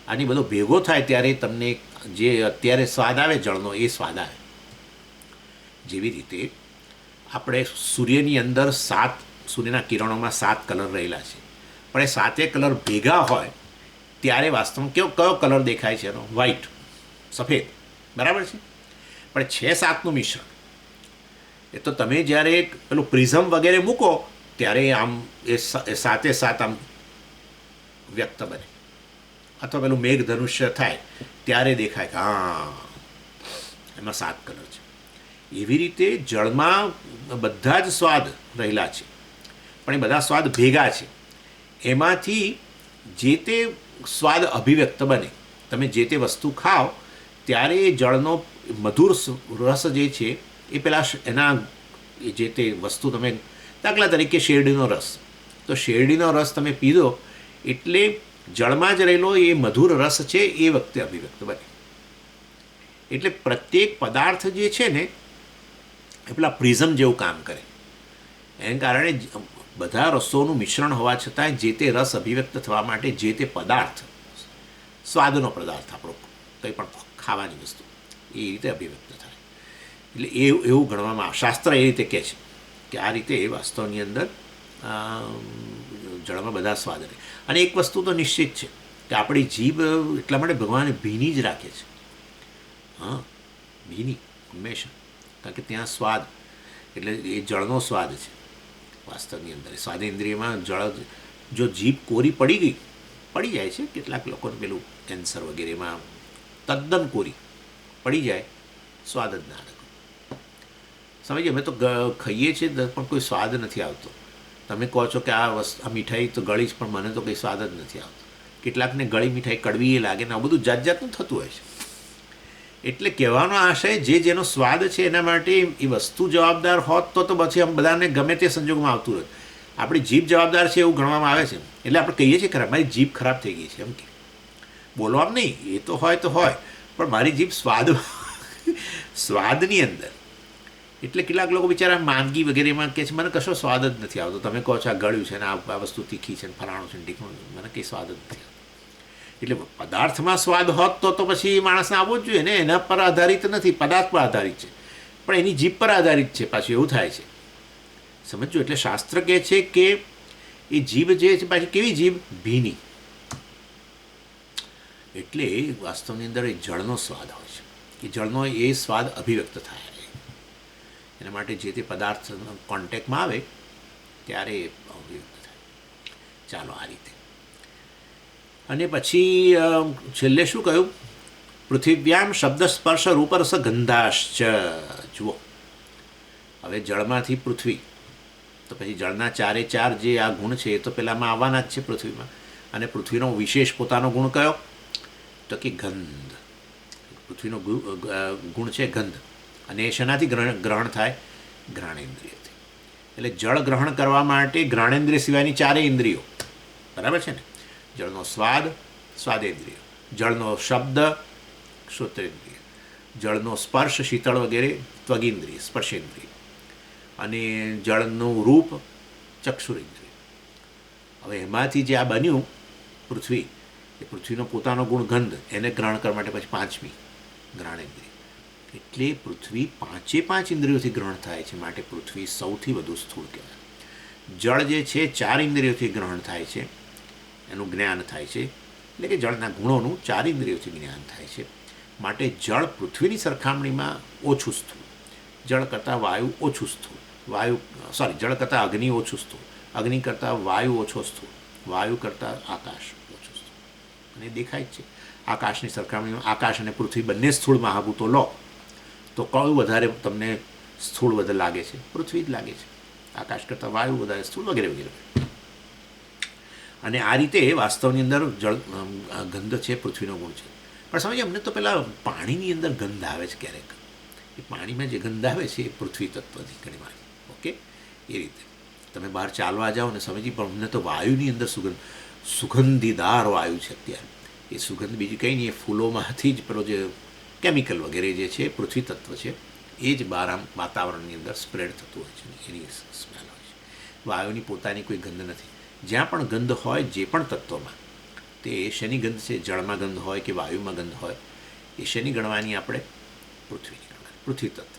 અને બધો ભેગો થાય ત્યારે તમને જે અત્યારે સ્વાદ આવે જળનો એ સ્વાદ આવે. જેવી રીતે આપણે સૂર્યની અંદર સૂર્યના કિરણોમાં 7 કલર રહેલા છે, પણ એ 7 કલર ભેગા હોય ત્યારે વાસ્તવમાં કયો કલર દેખાય છે? એનો વ્હાઇટ, સફેદ, બરાબર છે. પણ છે 7નું મિશ્રણ. એ તો તમે જ્યારે પેલું પ્રિઝમ વગેરે મૂકો ત્યારે આમ એ 7 આમ વ્યક્ત બને, અથવા પેલું મેઘધનુષ્ય થાય ત્યારે દેખાય કે હા એમાં 7 કલર છે. એવી રીતે જળમાં બધા જ સ્વાદ રહેલા છે, પણ એ બધા સ્વાદ ભેગા છે. એમાંથી જે તે સ્વાદ અભિવ્યક્ત બને. તમે જે તે વસ્તુ ખાઓ ત્યારે એ જળનો મધુર રસ જે છે એ પેલા એના જે તે વસ્તુ તમે, દાખલા તરીકે શેરડીનો રસ, તો શેરડીનો રસ તમે પીધો એટલે જળમાં જ રહેલો એ મધુર રસ છે એ વખતે અભિવ્યક્ત બને. એટલે પ્રત્યેક પદાર્થ જે છે ને એ પેલા પ્રિઝમ જેવું કામ કરે. એને કારણે બધા રસોનું મિશ્રણ હોવા છતાં જે તે રસ અભિવ્યક્ત થવા માટે જે તે પદાર્થ, સ્વાદનો પદાર્થ આપણો કંઈ પણ ખાવાની વસ્તુ એ રીતે અભિવ્યક્ત થાય. એટલે એવું ગણવામાં આવે. શાસ્ત્ર એ રીતે કહે છે કે આ રીતે એ વાસ્તવની અંદર જળમાં બધા સ્વાદ રહે. અને એક વસ્તુ તો નિશ્ચિત છે કે આપણી જીભ એટલા માટે ભગવાને ભીની જ રાખે છે. હા, ભીની હંમેશા, કારણ કે ત્યાં સ્વાદ, એટલે એ જળનો સ્વાદ છે વાસ્તવની અંદર. સ્વાદેન્દ્રિયમાં જળ, જો જીભ કોરી પડી જાય છે, કેટલાક લોકોને પેલું કેન્સર વગેરેમાં તદ્દન કોરી પડી જાય, સ્વાદ જ ના લાગે. સમજીએ, અમે તો ખાઈએ છીએ પણ કોઈ સ્વાદ નથી આવતો. તમે કહો છો કે આ મીઠાઈ તો ગળી જ, પણ મને તો કંઈ સ્વાદ જ નથી આવતો. કેટલાકને ગળી મીઠાઈ કડવી એ લાગે ને, આ બધું જાતનું થતું હોય છે. એટલે કહેવાનો આશય જેનો સ્વાદ છે એના માટે એ વસ્તુ જવાબદાર હોત તો પછી આમ બધાને ગમે તે સંજોગમાં આવતું રહે. આપણી જીભ જવાબદાર છે એવું ગણવામાં આવે છે. એટલે આપણે કહીએ છીએ ખરાબ, મારી જીભ ખરાબ થઈ ગઈ છે એમ કે બોલવામાં નહીં, એ તો હોય, પણ મારી જીભ સ્વાદની અંદર. એટલે કેટલાક લોકો બિચારા માંદગી વગેરેમાં કહે છે મને કશો સ્વાદ જ નથી આવતો. તમે કહો છો આ ગળ્યું છે ને આ વસ્તુ તીખી છે ને ફલાણું છે ને ટીખું, મને કંઈ સ્વાદ જ નથી આવતો. એટલે પદાર્થમાં સ્વાદ હોત તો પછી માણસને આવવો જ જોઈએ ને, એના પર આધારિત નથી, પદાર્થ પર આધારિત છે, પણ એની જીભ પર આધારિત છે, પાછું એવું થાય છે, સમજો. એટલે શાસ્ત્ર કહે છે કે એ જીભ જે છે પાછી કેવી જીભ? ભીની. એટલે વાસ્તવની અંદર એ જળનો સ્વાદ હોય છે, એ જળનો એ સ્વાદ અભિવ્યક્ત થાય એના માટે જે તે પદાર્થ કોન્ટેક્ટમાં આવે ત્યારે એ અભિવ્યક્ત થાય. ચાલો આ રીતે. અને પછી છેલ્લે શું કહ્યું? પૃથિવ્યામ શબ્દ સ્પર્શ રૂપરસ ગંધાશ્ચ. જુઓ, હવે જળમાંથી પૃથ્વી, તો પછી જળના ચારે ચાર જે આ ગુણ છે એ તો પેલામાં આવવાના જ છે પૃથ્વીમાં. અને પૃથ્વીનો વિશેષ પોતાનો ગુણ કયો? તો કે ગંધ. પૃથ્વીનો ગુણ છે ગંધ. અને એ શેનાથી ગ્રહણ થાય? ઘ્રાણેન્દ્રિયથી. એટલે જળ ગ્રહણ કરવા માટે ઘ્રાણેન્દ્રિય સિવાયની ચારેય ઇન્દ્રિયો, બરાબર છે ને? જળનો સ્વાદ, સ્વાદેન્દ્રિય; જળનો શબ્દ, શ્રોતેન્દ્રિય; જળનો સ્પર્શ, શીતળ વગેરે, ત્વગિન્દ્રિય, સ્પર્શેન્દ્રિય; અને જળનું રૂપ, ચક્ષુરેન્દ્રિય. હવે એમાંથી જે આ બન્યું પૃથ્વી, એ પૃથ્વીનો પોતાનો ગુણ ગંધ, એને ગ્રહણ કરવા માટે પછી પાંચમી ઘ્રાણેન્દ્રિય. એટલે પૃથ્વી પાંચે પાંચ ઇન્દ્રિયોથી ગ્રહણ થાય છે, માટે પૃથ્વી સૌથી વધુ સ્થૂળ કહેવાય. જળ જે છે ચાર ઇન્દ્રિયોથી ગ્રહણ થાય છે, એનું જ્ઞાન થાય છે, એટલે કે જળના ગુણોનું ચાર ઇન્દ્રિયોથી જ્ઞાન થાય છે. માટે જળ પૃથ્વીની સરખામણીમાં ઓછું સ્થૂળ, જળ કરતાં વાયુ ઓછું સ્થૂળ, જળ કરતાં અગ્નિ ઓછું સ્થૂળ, અગ્નિ કરતાં વાયુ ઓછો સ્થૂળ, વાયુ કરતાં આકાશ ઓછું સ્થૂળ. અને દેખાય જ છે આકાશની સરખામણીમાં આકાશ અને પૃથ્વી બંને સ્થૂળ મહાભૂતો લો તો કયું વધારે તમને સ્થૂળ વધારે લાગે છે? પૃથ્વી જ લાગે છે. આકાશ કરતાં વાયુ વધારે સ્થૂળ, વગેરે વગેરે. અને આ રીતે વાસ્તવની અંદર જળ ગંધ છે, પૃથ્વીનો ગુણ છે. પણ સમજીએ, અમને તો પેલા પાણીની અંદર ગંધ આવે છે ક્યારેક. એ પાણીમાં જે ગંધ આવે છે એ પૃથ્વી તત્વથી ઘણી વાર. ઓકે, એ રીતે તમે બહાર ચાલવા જાઓ ને સમજી, પણ અમને તો વાયુની અંદર સુગંધીદાર વાયુ છે અત્યારે. એ સુગંધ બીજી કંઈ નહીં, એ ફૂલોમાંથી જ પેલો જે કેમિકલ વગેરે જે છે પૃથ્વી તત્વ છે એ જ બહાર આમ વાતાવરણની અંદર સ્પ્રેડ થતું હોય છે, એની સ્મેલ હોય છે. વાયુની પોતાની કોઈ ગંધ નથી. જ્યાં પણ ગંધ હોય જે પણ તત્વમાં, તે શેની ગંધ છે? જળમાં ગંધ હોય કે વાયુમાં ગંધ હોય, એ શેની ગણવાની? આપણે પૃથ્વીની ગણવાની. પૃથ્વી તત્વ.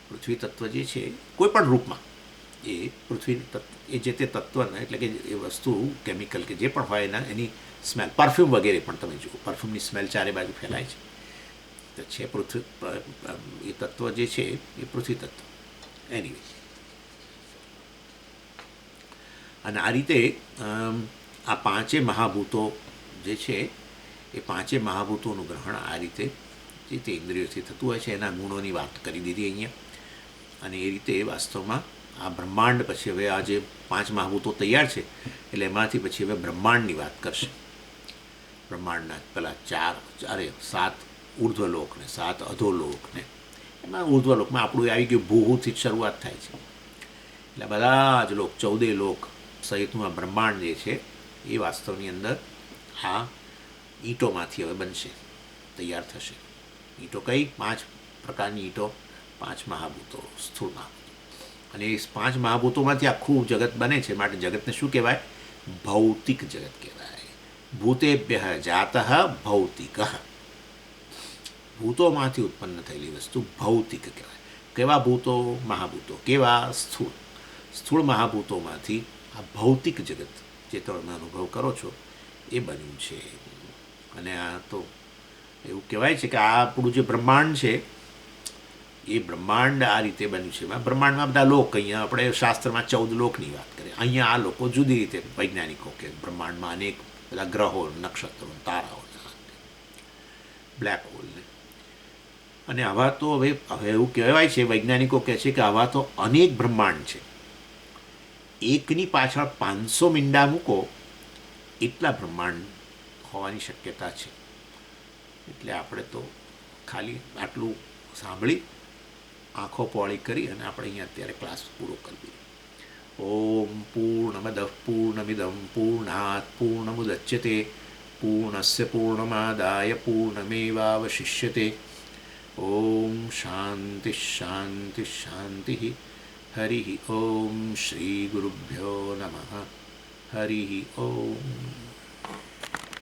પૃથ્વી તત્વ જે છે કોઈ પણ રૂપમાં એ પૃથ્વી તત્વ, એ જે તે તત્વને, એટલે કે એ વસ્તુ કેમિકલ કે જે પણ હોય એની સ્મેલ, પરફ્યુમ વગેરે પણ તમે જુઓ, પરફ્યુમની સ્મેલ ચારે બાજુ ફેલાય છે, તો છે પૃથ્વી. એ તત્વ જે છે એ પૃથ્વી તત્વ. એનીવે, અને આ રીતે આ પાંચે મહાભૂતો જે છે એ પાંચે મહાભૂતોનું ગ્રહણ આ રીતે જે તે ઇન્દ્રિયોથી થતું હોય છે. એના ગુણોની વાત કરી દીધી અહીંયા. અને એ રીતે વાસ્તવમાં આ બ્રહ્માંડ પછી હવે આ જે પાંચ મહાભૂતો તૈયાર છે એટલે એમાંથી પછી હવે બ્રહ્માંડની વાત કરશે. બ્રહ્માંડના પેલા સાત ઉર્ધ્વલોક ને 7 અધોલોક ને એમાં ઉર્ધ્વલોકમાં આપણું આવી ગયું ભૂહુથી જ શરૂઆત થાય છે. એટલે બધા જ લોક 14 લોક સહિતનું આ બ્રહ્માંડ જે છે એ વાસ્તવની અંદર આ ઈંટોમાંથી હવે બનશે, તૈયાર થશે. ઈંટો કઈ? 5 પ્રકારની ઈંટો, 5 મહાભૂતો, સ્થૂળ મહાભૂતો. અને એ 5 મહાભૂતોમાંથી આખું જગત બને છે. માટે જગતને શું કહેવાય? ભૌતિક જગત કહેવાય. ભૂતેભ્યઃ જાતઃ ભૌતિક. ભૂતોમાંથી ઉત્પન્ન થયેલી વસ્તુ ભૌતિક કહેવાય. કેવા ભૂતો? મહાભૂતો. કેવા? સ્થૂળ. સ્થૂળ મહાભૂતોમાંથી આ ભૌતિક જગત જે તમે અનુભવ કરો છો એ બન્યું છે. અને આ તો એવું કહેવાય છે કે આ આપણું જે બ્રહ્માંડ છે એ બ્રહ્માંડ આ રીતે બન્યું છે. બ્રહ્માંડમાં બધા લોક, અહીંયા આપણે શાસ્ત્રમાં 14 લોકની વાત કરીએ, અહીંયા આ લોકો જુદી રીતે વૈજ્ઞાનિકો કે બ્રહ્માંડમાં અનેક બધા ગ્રહો, નક્ષત્રો, તારાઓ, બ્લેક હોલને. અને આવા તો હવે એવું કહેવાય છે, વૈજ્ઞાનિકો કહે છે કે આવા તો અનેક બ્રહ્માંડ છે. એકની પાછળ 500 મીંડા મૂકો એટલા બ્રહ્માંડ હોવાની શક્યતા છે. એટલે આપણે તો ખાલી આટલું સાંભળી, આંખો પોળી કરી અને આપણે અહીંયા અત્યારે ક્લાસ પૂરો કરી દઈએ. ઓમ પૂર્ણમદ પૂર્ણમિદમ પૂર્ણાત પૂર્ણમુદચ્યતે પૂર્ણસ્ય પૂર્ણમાદાય પૂર્ણમેવાવશિષ્યતે. ઓમ શાંતિ શાંતિ શાંતિ. હરિ ઓમ. શ્રી ગુરુભ્યો નમઃ. હરિ ઓમ.